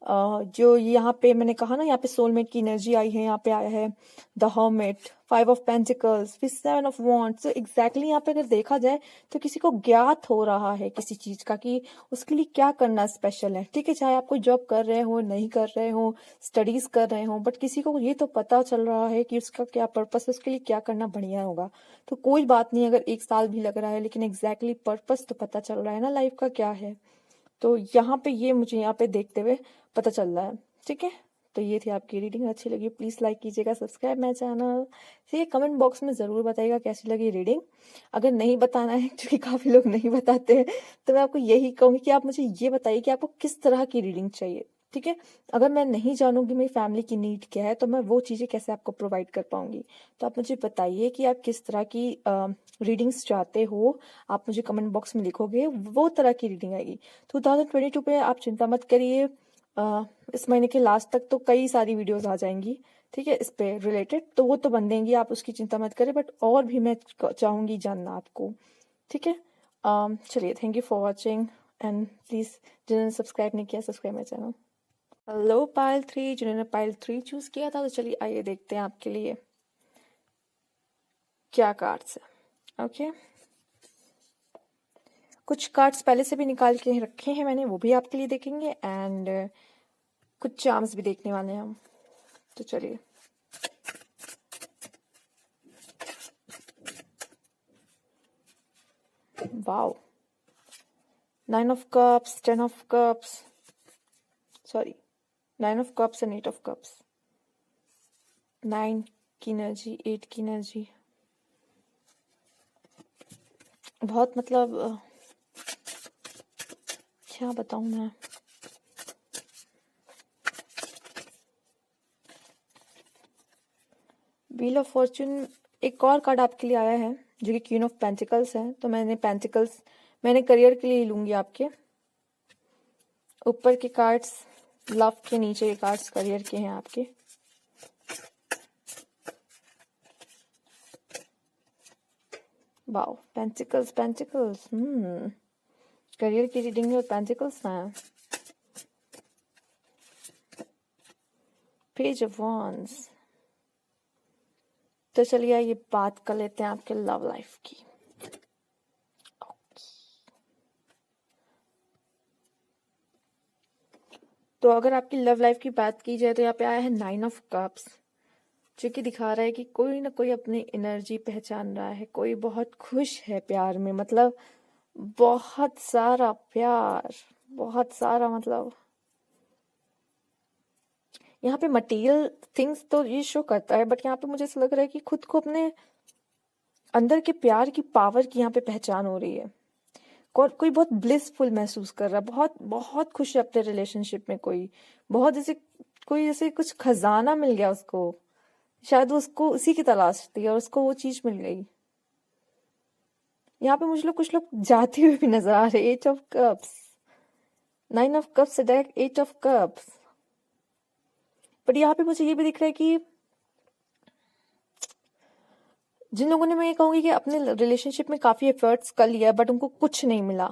जो यहाँ पे मैंने कहा ना, यहाँ पे सोलमेट की एनर्जी आई है, यहाँ पे आया है द हर्मिट, 5 ऑफ पेंटिकल्स, फिर 7 ऑफ वॉन्ड्स। तो एग्जैक्टली यहाँ पे अगर देखा जाए तो किसी को ज्ञात हो रहा है किसी चीज का कि उसके लिए क्या करना स्पेशल है, ठीक है। चाहे आप कोई जॉब कर रहे हो, नहीं कर रहे हो, स्टडीज कर रहे हो, बट किसी को ये तो पता चल रहा है कि उसका क्या पर्पस है, उसके लिए क्या करना बढ़िया होगा। तो कोई बात नहीं अगर 1 साल भी लग रहा है, लेकिन एग्जैक्टली पर्पस तो पता चल रहा है ना लाइफ का क्या है। तो यहाँ पे ये मुझे यहाँ पे देखते हुए पता चल रहा है, ठीक है। तो ये थी आपकी रीडिंग, अच्छी लगी प्लीज लाइक कीजिएगा, सब्सक्राइब माय चैनल। ठीक है, कमेंट बॉक्स में जरूर बताइएगा कैसी लगी रीडिंग। अगर नहीं बताना है, क्योंकि काफी लोग नहीं बताते हैं, तो मैं आपको यही कहूंगी कि आप मुझे ये बताइए कि आपको किस तरह की रीडिंग चाहिए, ठीक है। अगर मैं नहीं जानूंगी मेरी फैमिली की नीड क्या है, तो मैं वो चीजें कैसे आपको प्रोवाइड कर पाऊंगी। तो आप मुझे बताइए कि आप किस तरह की रीडिंग्स चाहते हो, आप मुझे कमेंट बॉक्स में लिखोगे, वो तरह की रीडिंग आएगी। 2022 पे आप चिंता मत करिए, इस महीने के लास्ट तक तो कई सारी वीडियोस आ जाएंगी, ठीक है, इस पे रिलेटेड, तो वो तो बन देंगी, आप उसकी चिंता मत करें। बट और भी मैं चाहूंगी जानना आपको, ठीक है। चलिए, thank you for watching and please जिन्होंने सब्सक्राइब नहीं किया, subscribe my channel. Hello pile 3, जिन्होंने पाइल 3 चूज किया था, तो चलिए आइए देखते हैं आपके लिए क्या कार्ड्स है। ओके, कुछ कार्ड्स पहले से भी निकाल के रखे हैं मैंने, वो भी आपके लिए देखेंगे, एंड कुछ चार्म्स भी देखने वाले हैं हम। तो चलिए, wow, 9 of cups, 10 of cups, sorry 9 of cups and 8 of cups. 9 की एनर्जी, 8 की एनर्जी, बहुत मतलब क्या बताऊं मैं। व्हील ऑफ फॉर्चून, एक और कार्ड आपके लिए आया है जो कि क्वीन ऑफ पेंटिकल्स है, तो मैंने करियर के लिए लूंगी आपके। ऊपर के कार्ड्स लव के, नीचे के कार्ड्स करियर के हैं आपके। वाओ, पेंटिकल्स पेंटिकल्स, करियर की रीडिंग में पेंटिकल्स ना है। Page of wands. तो चलिए ये बात कर लेते हैं आपके लव लाइफ की। तो अगर आपकी लव लाइफ की बात की जाए तो यहाँ पे आया है 9 ऑफ कप्स, जो कि दिखा रहा है कि कोई ना कोई अपनी एनर्जी पहचान रहा है, कोई बहुत खुश है प्यार में, मतलब बहुत सारा प्यार, बहुत सारा, मतलब यहाँ पे मटेरियल थिंग्स तो ये शो करता है, बट यहाँ पे मुझे ऐसा लग रहा है कि खुद को अपने अंदर के प्यार की पावर की यहाँ पे पहचान हो रही है। कोई बहुत ब्लिसफुल महसूस कर रहा है, बहुत बहुत खुश है अपने रिलेशनशिप में, कोई जैसे कुछ खजाना मिल गया उसको, शायद वो उसको उसी की तलाश थी और उसको वो चीज मिल गई। यहाँ पे मुझे कुछ लोग जाते हुए भी नजर आ रहे। 8 of cups, 9 of cups, 8 of cups. But यहाँ पे मुझे ये भी दिख रहा है कि जिन लोगों ने, मैं ये कहूंगी कि अपने रिलेशनशिप में काफी एफर्ट्स कर लिया बट उनको कुछ नहीं मिला,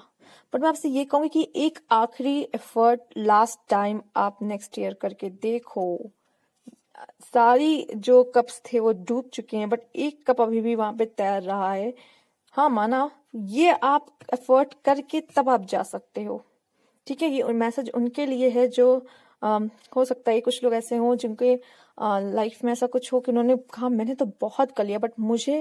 बट मैं आपसे ये कहूंगी कि एक आखिरी एफर्ट लास्ट टाइम आप नेक्स्ट ईयर करके देखो। सारी जो कप्स थे वो डूब चुके हैं, बट एक कप अभी भी वहां पे तैर रहा है। हाँ माना, ये आप एफर्ट करके तब आप जा सकते हो। ठीक है, ये मैसेज उनके लिए है जो हो सकता है कुछ लोग ऐसे हों जिनके लाइफ में ऐसा कुछ हो कि उन्होंने कहा मैंने तो बहुत कर लिया बट मुझे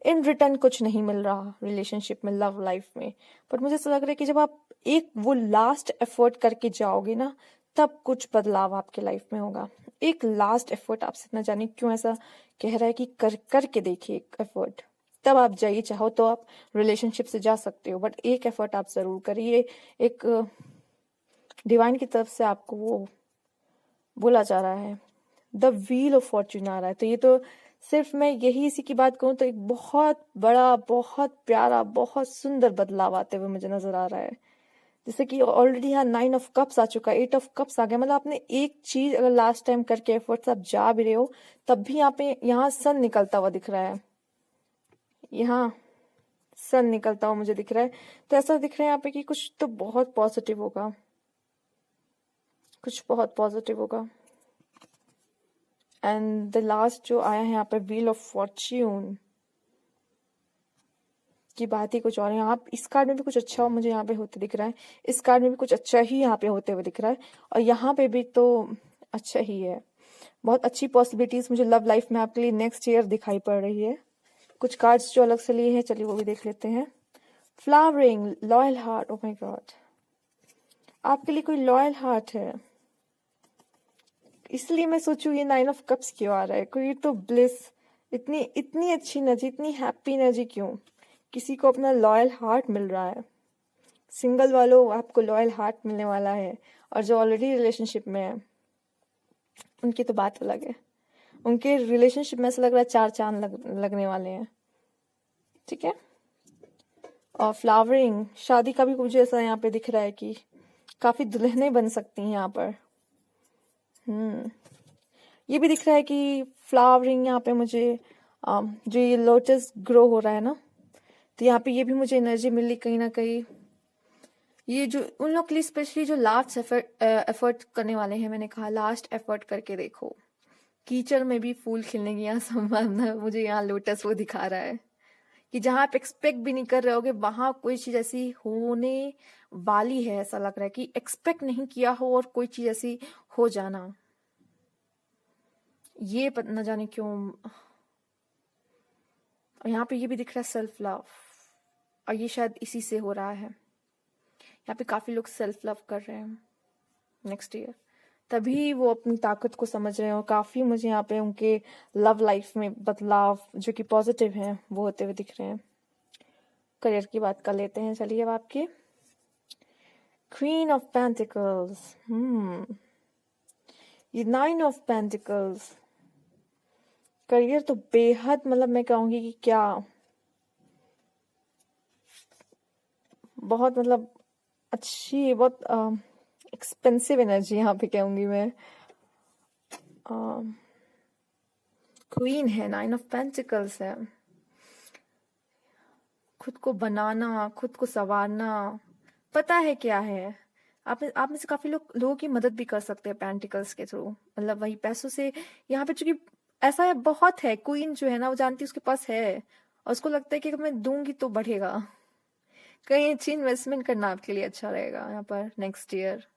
इन रिटर्न कुछ नहीं मिल रहा रिलेशनशिप में, लव लाइफ में। बट मुझे ऐसा लग रहा है कि जब आप एक वो लास्ट एफर्ट करके जाओगे ना, तब कुछ बदलाव आपके लाइफ में होगा। एक लास्ट एफर्ट, आपसे न जाने क्यों ऐसा कह रहा है कि करके देखिए एक एफर्ट, तब आप जाइए। चाहो तो आप रिलेशनशिप से जा सकते हो, बट एक एफर्ट आप जरूर करिए। एक डिवाइन की तरफ से आपको वो बोला जा रहा है, द व्हील ऑफ फॉर्च्यून आ रहा है। तो ये तो सिर्फ मैं यही इसी की बात कहूँ तो एक बहुत बड़ा, बहुत प्यारा, बहुत सुंदर बदलाव आते हुए मुझे नजर आ रहा है। जैसे कि ऑलरेडी यहाँ 9 ऑफ कप्स आ चुका है, 8 ऑफ कप्स आ गया, मतलब आपने एक चीज अगर लास्ट टाइम करके एफर्ट्स आप जा भी रहे हो, तब भी यहाँ सन निकलता हुआ दिख रहा है। यहाँ सन निकलता हुआ मुझे दिख रहा है। तो ऐसा दिख रहा है यहाँ पे कि कुछ तो बहुत पॉजिटिव होगा, कुछ बहुत पॉजिटिव होगा। एंड द लास्ट जो आया है यहाँ पे, व्हील ऑफ फॉर्च्यून की बात ही कुछ और है। यहाँ इस कार्ड में भी कुछ अच्छा मुझे यहाँ पे होते दिख रहा है, इस कार्ड में भी कुछ अच्छा ही यहाँ पे होते हुए दिख रहा है, और यहाँ पे भी तो अच्छा ही है। बहुत अच्छी पॉसिबिलिटीज मुझे लव लाइफ में आपके लिए नेक्स्ट ईयर दिखाई पड़ रही है। कुछ कार्ड्स जो अलग से लिए हैं, चलिए वो भी देख लेते हैं। Flowering, loyal heart, oh my God, आपके लिए कोई लॉयल हार्ट है, इसलिए मैं सोचू ये 9 ऑफ कप्स क्यों आ रहा है। कोई तो ब्लिस, इतनी इतनी अच्छी एनर्जी, इतनी हैप्पी एनर्जी क्यों, किसी को अपना लॉयल हार्ट मिल रहा है। सिंगल वालों, आपको लॉयल हार्ट मिलने वाला है, और जो ऑलरेडी रिलेशनशिप में है उनकी तो बात अलग है। उनके रिलेशनशिप में ऐसा लग रहा है 4 चांद लगने वाले हैं। ठीक है, और फ्लावरिंग, शादी का भी मुझे ऐसा यहाँ पे दिख रहा है कि काफी दुल्हनें बन सकती हैं यहाँ पर। ये भी दिख रहा है कि फ्लावरिंग यहाँ पे मुझे जो ये लोटस ग्रो हो रहा है ना, तो यहाँ पे ये भी मुझे एनर्जी मिली कहीं ना कहीं। ये जो उन लोग के लिए स्पेशली जो लास्ट एफर्ट करने वाले हैं, मैंने कहा लास्ट एफर्ट करके देखो। कीचड़ में भी फूल खिलने की यहाँ संभावना मुझे यहाँ लोटस वो दिखा रहा है कि जहां आप एक्सपेक्ट भी नहीं कर रहे होगे वहां कोई चीज ऐसी होने वाली है। ऐसा लग रहा है कि एक्सपेक्ट नहीं किया हो और कोई चीज ऐसी हो जाना, ये न जाने क्यों। और यहाँ पे ये भी दिख रहा है सेल्फ लव, और ये शायद इसी से हो रहा है। यहाँ पे काफ़ी लोग सेल्फ लव कर रहे हैं नेक्स्ट ईयर, तभी वो अपनी ताकत को समझ रहे हैं, और काफ़ी मुझे यहाँ पे उनके लव लाइफ में बदलाव जो कि पॉजिटिव हैं वो होते हुए दिख रहे हैं। करियर की बात कर लेते हैं, चलिए अब आपकी क्वीन ऑफ पेंटिकल्स, ये 9 ऑफ पेंटिकल्स। करियर तो बेहद, मतलब मैं कहूँगी कि क्या, बहुत मतलब अच्छी, बहुत एक्सपेंसिव एनर्जी यहाँ पे कहूँगी मैं। क्वीन है, 9 ऑफ पेंटिकल्स है। खुद को बनाना, खुद को संवारना, पता है क्या है। आप में से काफी लोगों की मदद भी कर सकते हैं पेंटिकल्स के थ्रू, मतलब वही पैसों से। यहाँ पे चूंकि ऐसा है, बहुत है, क्वीन जो है ना वो जानती है उसके पास है, और उसको लगता है कि अगर मैं दूंगी तो बढ़ेगा। कहीं अच्छी इन्वेस्टमेंट करना आपके लिए अच्छा रहेगा यहाँ पर नेक्स्ट ईयर।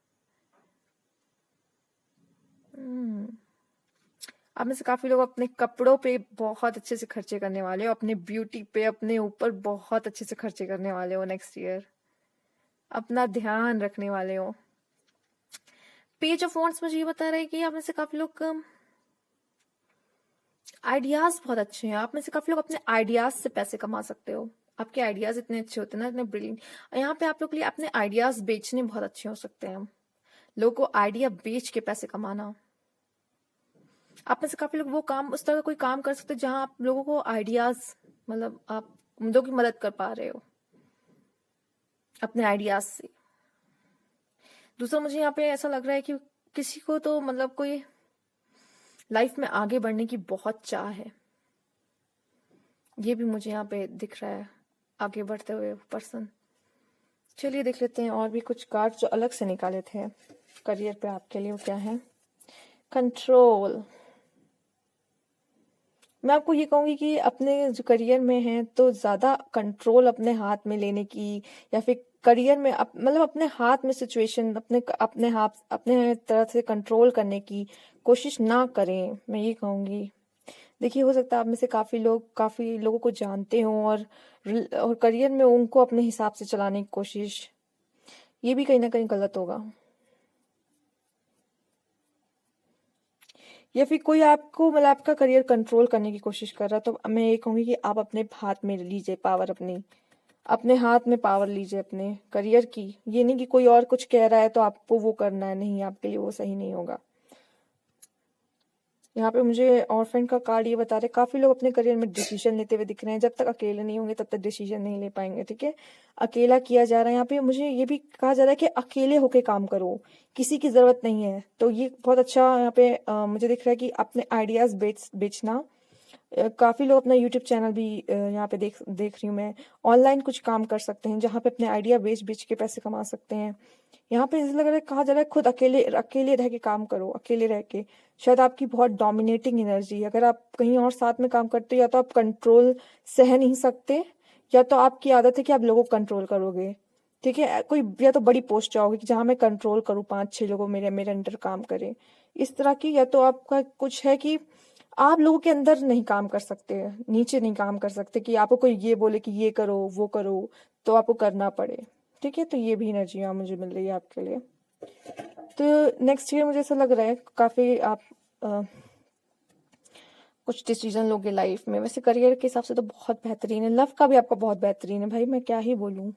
आप में से काफी लोग अपने कपड़ों पे बहुत अच्छे से खर्चे करने वाले हो, अपने ब्यूटी पे, अपने ऊपर बहुत अच्छे से खर्चे करने वाले हो नेक्स्ट ईयर, अपना ध्यान रखने वाले हो। पेज ऑफ वॉन्ड्स मुझे ये बता रहा है कि आप में से काफी लोग आइडियाज बहुत अच्छे हैं। आप में से काफी लोग अपने आइडियाज से पैसे कमा सकते हो। आपके आइडियाज इतने अच्छे होते हैं ना, इतने ब्रिलियंट। यहाँ पे आप लोग के लिए अपने आइडियाज बेचने बहुत अच्छे हो सकते हैं। लोगों को आइडिया बेच के पैसे कमाना। आप में से काफी लोग वो काम, उस तरह का कोई काम कर सकते हैं जहां आप लोगों को आइडियाज, मतलब आप लोगों की मदद कर पा रहे हो अपने आइडियाज से। दूसरा मुझे यहाँ पे ऐसा लग रहा है कि किसी को तो मतलब कोई लाइफ में आगे बढ़ने की बहुत चाह है, ये भी मुझे यहाँ पे दिख रहा है, आगे बढ़ते हुए पर्सन। चलिए देख लेते हैं और भी कुछ कार्ड जो अलग से निकाले थे करियर पे आपके लिए, वो क्या है। कंट्रोल। मैं आपको ये कहूंगी कि अपने जो करियर में है तो ज्यादा कंट्रोल अपने हाथ में लेने की, या फिर करियर में मतलब अपने हाथ में सिचुएशन अपने हाथ अपने तरह से कंट्रोल करने की कोशिश ना करें, मैं ये कहूंगी। देखिए, हो सकता है आप में से काफी लोगों को जानते हो, और करियर में उनको अपने हिसाब से चलाने की कोशिश, ये भी कहीं ना कहीं गलत होगा। या फिर कोई आपको, मतलब आपका करियर कंट्रोल करने की कोशिश कर रहा है, तो मैं ये कहूंगी कि आप अपने हाथ में लीजिए पावर, अपने हाथ में पावर लीजिए अपने करियर की। ये नहीं कि कोई और कुछ कह रहा है तो आपको वो करना है, नहीं, आपके लिए वो सही नहीं होगा। यहाँ पे मुझे ऑर्फन का कार्ड ये बता रहे, काफी लोग अपने करियर में डिसीजन लेते हुए दिख रहे हैं। जब तक अकेले नहीं होंगे तब तक डिसीजन नहीं ले पाएंगे, ठीक है। अकेला किया जा रहा है यहाँ पे, मुझे ये भी कहा जा रहा है कि अकेले होके काम करो, किसी की जरूरत नहीं है। तो ये बहुत अच्छा यहाँ पे मुझे दिख रहा है कि अपने आइडियाज बेचना। काफी लोग अपना यूट्यूब चैनल भी यहाँ पे देख रही हूँ मैं, ऑनलाइन कुछ काम कर सकते हैं जहाँ पे अपने आइडिया बेच बेच के पैसे कमा सकते हैं। यहाँ पे ऐसा लग रहा है, कहा जा रहा है खुद अकेले अकेले रह के काम करो, अकेले रह के। शायद आपकी बहुत डोमिनेटिंग एनर्जी है, अगर आप कहीं और साथ में काम करते हो, या तो आप कंट्रोल सह नहीं सकते, या तो आपकी आदत है कि आप लोगों को कंट्रोल करोगे, ठीक है। कोई या तो बड़ी पोस्ट चाहोगे कि जहां मैं कंट्रोल करूँ, 5-6 लोगों मेरे मेरे अंडर काम करें, इस तरह की। या तो आपका कुछ है कि आप लोगों के अंदर नहीं काम कर सकते, नीचे नहीं काम कर सकते, कि आपको कोई ये बोले कि ये करो वो करो तो आपको करना पड़े, ठीक है। तो ये भी एनर्जी मुझे मिल रही है आपके लिए। तो नेक्स्ट ईयर मुझे ऐसा लग रहा है काफी आप कुछ डिसीजन लोगे लाइफ में। वैसे करियर के हिसाब से तो बहुत बेहतरीन है, लव का भी आपका बहुत बेहतरीन है भाई, मैं क्या ही बोलूं।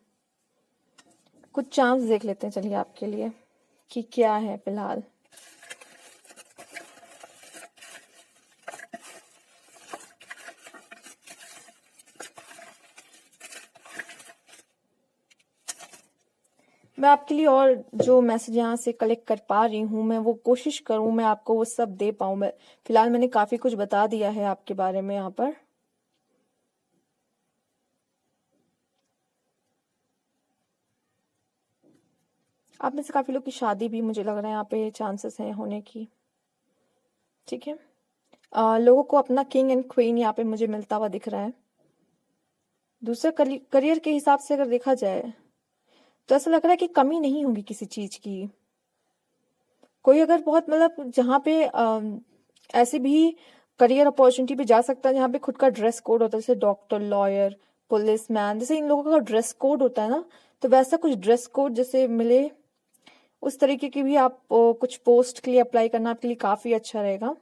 कुछ चांस देख लेते हैं चलिए आपके लिए कि क्या है फिलहाल। मैं आपके लिए और जो मैसेज यहाँ से कलेक्ट कर पा रही हूँ, मैं वो कोशिश करूँ मैं आपको वो सब दे पाऊँ। मैं फिलहाल मैंने काफी कुछ बता दिया है आपके बारे में यहाँ पर। आप में से काफी लोग की शादी भी मुझे लग रहा है यहाँ पे चांसेस हैं होने की, ठीक है। लोगों को अपना किंग एंड क्वीन यहाँ पे मुझे मिलता हुआ दिख रहा है। दूसरा करियर के हिसाब से अगर देखा जाए तो ऐसा लग रहा है कि कमी नहीं होगी किसी चीज की। कोई अगर बहुत, मतलब जहाँ पे ऐसे भी करियर अपॉर्चुनिटी पे जा सकता है जहाँ पे खुद का ड्रेस कोड होता है, जैसे डॉक्टर, लॉयर, पुलिसमैन, जैसे इन लोगों का ड्रेस कोड होता है ना, तो वैसा कुछ ड्रेस कोड जैसे मिले उस तरीके की भी आप कुछ पोस्ट के लिए अप्लाई करना आपके लिए काफी अच्छा रहेगा।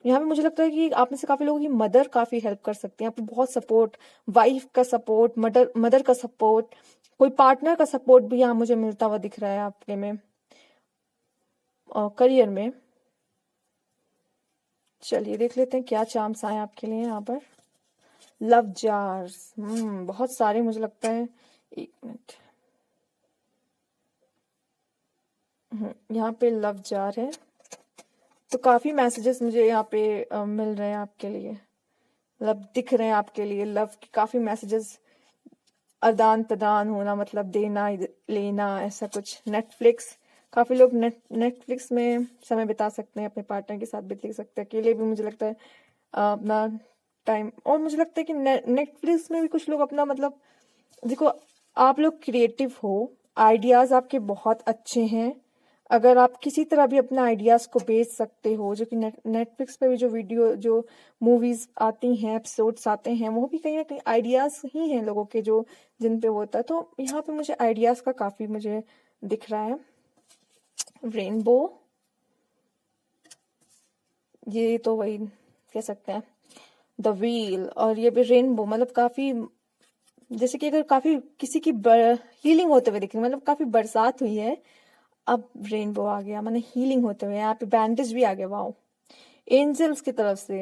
यहाँ पे मुझे लगता है कि आप में से काफी लोगों की मदर काफी हेल्प कर सकती हैं, आपको बहुत सपोर्ट, वाइफ का सपोर्ट, मदर का सपोर्ट, कोई पार्टनर का सपोर्ट भी यहाँ मुझे मिलता हुआ दिख रहा है आपके में करियर में। चलिए देख लेते हैं क्या चांस आए आपके लिए यहाँ पर। लव जार्स, बहुत सारे मुझे लगता है। एक मिनट, यहाँ पे लव जार है, तो काफी मैसेजेस मुझे यहाँ पे मिल रहे हैं आपके लिए, मतलब दिख रहे हैं आपके लिए लव के काफी मैसेजेस, आदान प्रदान होना, मतलब देना लेना, ऐसा कुछ। नेटफ्लिक्स, काफी लोग नेटफ्लिक्स में समय बिता सकते हैं, अपने पार्टनर के साथ भी देख सकते हैं, अकेले भी मुझे लगता है अपना टाइम। और मुझे लगता है कि नेटफ्लिक्स में भी कुछ लोग अपना, मतलब देखो आप लोग क्रिएटिव हो, आइडियाज आपके बहुत अच्छे हैं, अगर आप किसी तरह भी अपने आइडियाज को बेच सकते हो, जो कि नेटफ्लिक्स पे भी जो वीडियो, जो मूवीज आती हैं, एपिसोड्स आते हैं, वो भी कहीं ना कहीं आइडियाज ही हैं लोगों के, जो जिन पे वो होता है। तो यहाँ पे मुझे आइडियाज का काफी मुझे दिख रहा है। रेनबो, ये तो वही कह सकते हैं, द व्हील, और ये भी रेनबो, मतलब काफी, जैसे कि अगर काफी किसी की हीलिंग होते हुए दिख रही है, मतलब काफी बरसात हुई है, अब रेनबो आ गया, माने हीलिंग होते हुए। यहाँ पे बैंडेज भी आ गया, वाओ, एंजल्स की तरफ से।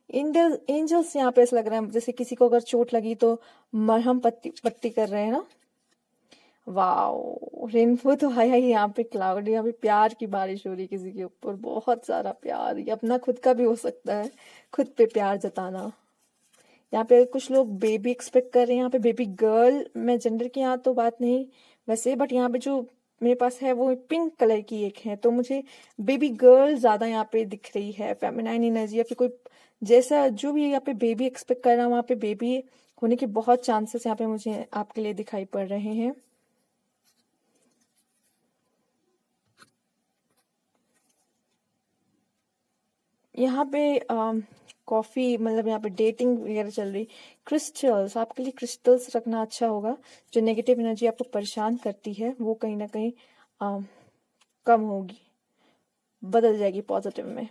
एंजल्स यहाँ पे ऐसा लग रहा है जैसे किसी को अगर चोट लगी तो मरहम पट्टी पट्टी कर रहे हैं ना। वाओ, रेनबो तो है ही यहाँ पे, क्लाउड, यहाँ पे प्यार की बारिश हो रही किसी के ऊपर, बहुत सारा प्यार, ये अपना खुद का भी हो सकता है, खुद पे प्यार जताना। यहाँ पे कुछ लोग बेबी एक्सपेक्ट कर रहे हैं, यहाँ पे बेबी गर्ल, मैं जेंडर की यहाँ तो बात नहीं वैसे, बट यहाँ पे जो मेरे पास है वो पिंक कलर की एक है, तो मुझे बेबी गर्ल ज्यादा यहाँ पे दिख रही है, फेमिनाइन एनर्जी, या फिर कोई जैसा जो भी यहाँ पे बेबी एक्सपेक्ट कर रहा है, वहाँ पे बेबी होने के बहुत चांसेस यहाँ पे मुझे आपके लिए दिखाई पड़ रहे हैं। यहाँ पे कॉफी, मतलब यहाँ पे डेटिंग वगैरह चल रही। क्रिस्टल्स, आपके लिए क्रिस्टल्स रखना अच्छा होगा, जो नेगेटिव एनर्जी आपको परेशान करती है वो कहीं ना कहीं कम होगी, बदल जाएगी पॉजिटिव में।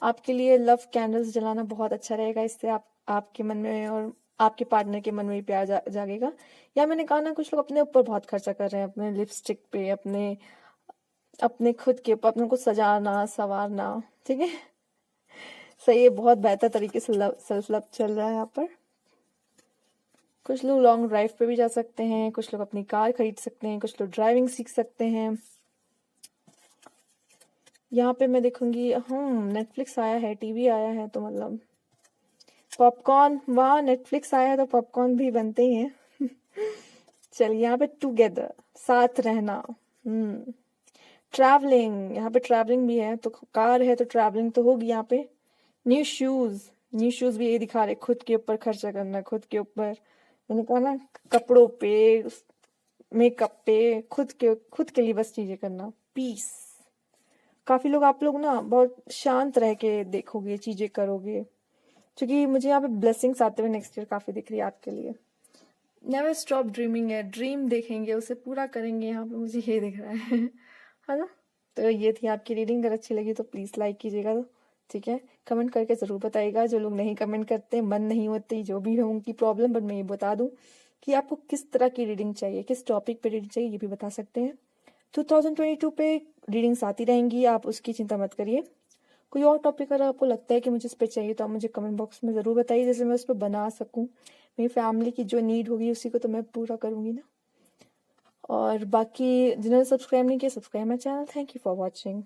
आपके लिए लव कैंडल्स जलाना बहुत अच्छा रहेगा, इससे आपके मन में और आपके पार्टनर के मन में भी प्यार जागेगा। या मैंने कहा ना, कुछ लोग अपने ऊपर बहुत खर्चा कर रहे हैं, अपने लिपस्टिक पे, अपने अपने खुद के ऊपर, अपने को सजाना संवारना, ठीक है, सही है, बहुत बेहतर तरीके से सेल्फ लव चल रहा है यहाँ पर। कुछ लोग लॉन्ग ड्राइव पे भी जा सकते हैं, कुछ लोग अपनी कार खरीद सकते हैं, कुछ लोग ड्राइविंग सीख सकते हैं। यहाँ पे मैं देखूंगी, नेटफ्लिक्स आया है, टीवी आया है, तो मतलब पॉपकॉर्न, वहाँ नेटफ्लिक्स आया है तो पॉपकॉर्न भी बनते ही हैं। चलिए, यहाँ पे टुगेदर, साथ रहना, ट्रैवलिंग, यहाँ पे ट्रैवलिंग भी है, तो कार है तो ट्रैवलिंग तो होगी यहाँ पे। न्यू शूज, न्यू शूज भी ये दिखा रहे, खुद के ऊपर खर्चा करना, खुद के ऊपर, मैंने कहा ना, कपड़ों पे, मेकअप पे, खुद के लिए बस चीजें करना। पीस, काफी लोग, आप लोग ना बहुत शांत रह के देखोगे, चीजें करोगे, क्योंकि मुझे यहाँ पे ब्लेसिंग्स आते हुए नेक्स्ट ईयर काफी दिख रही है आपके लिए। नेवर स्टॉप ड्रीमिंग है, ड्रीम देखेंगे, उसे पूरा करेंगे, यहाँ पे मुझे ये दिख रहा है ना। तो ये थी आपकी रीडिंग, अगर अच्छी लगी तो प्लीज लाइक कीजिएगा, ठीक है, कमेंट करके जरूर बताइएगा। जो लोग नहीं कमेंट करते, मन नहीं होती, जो भी है उनकी प्रॉब्लम, बट मैं ये बता दूं कि आपको किस तरह की रीडिंग चाहिए, किस टॉपिक पे रीडिंग चाहिए, ये भी बता सकते हैं। 2022 पे रीडिंग्स आती रहेंगी, आप उसकी चिंता मत करिए। कोई और टॉपिक अगर आपको लगता है कि मुझे इस पे चाहिए, तो आप मुझे कमेंट बॉक्स में ज़रूर बताइए, जैसे मैं उस पर बना सकूं। मेरी फैमिली की जो नीड होगी उसी को तो मैं पूरा करूंगी ना। और बाकी जिन्होंने सब्सक्राइब नहीं किया, subscribe my channel. Thank you for watching.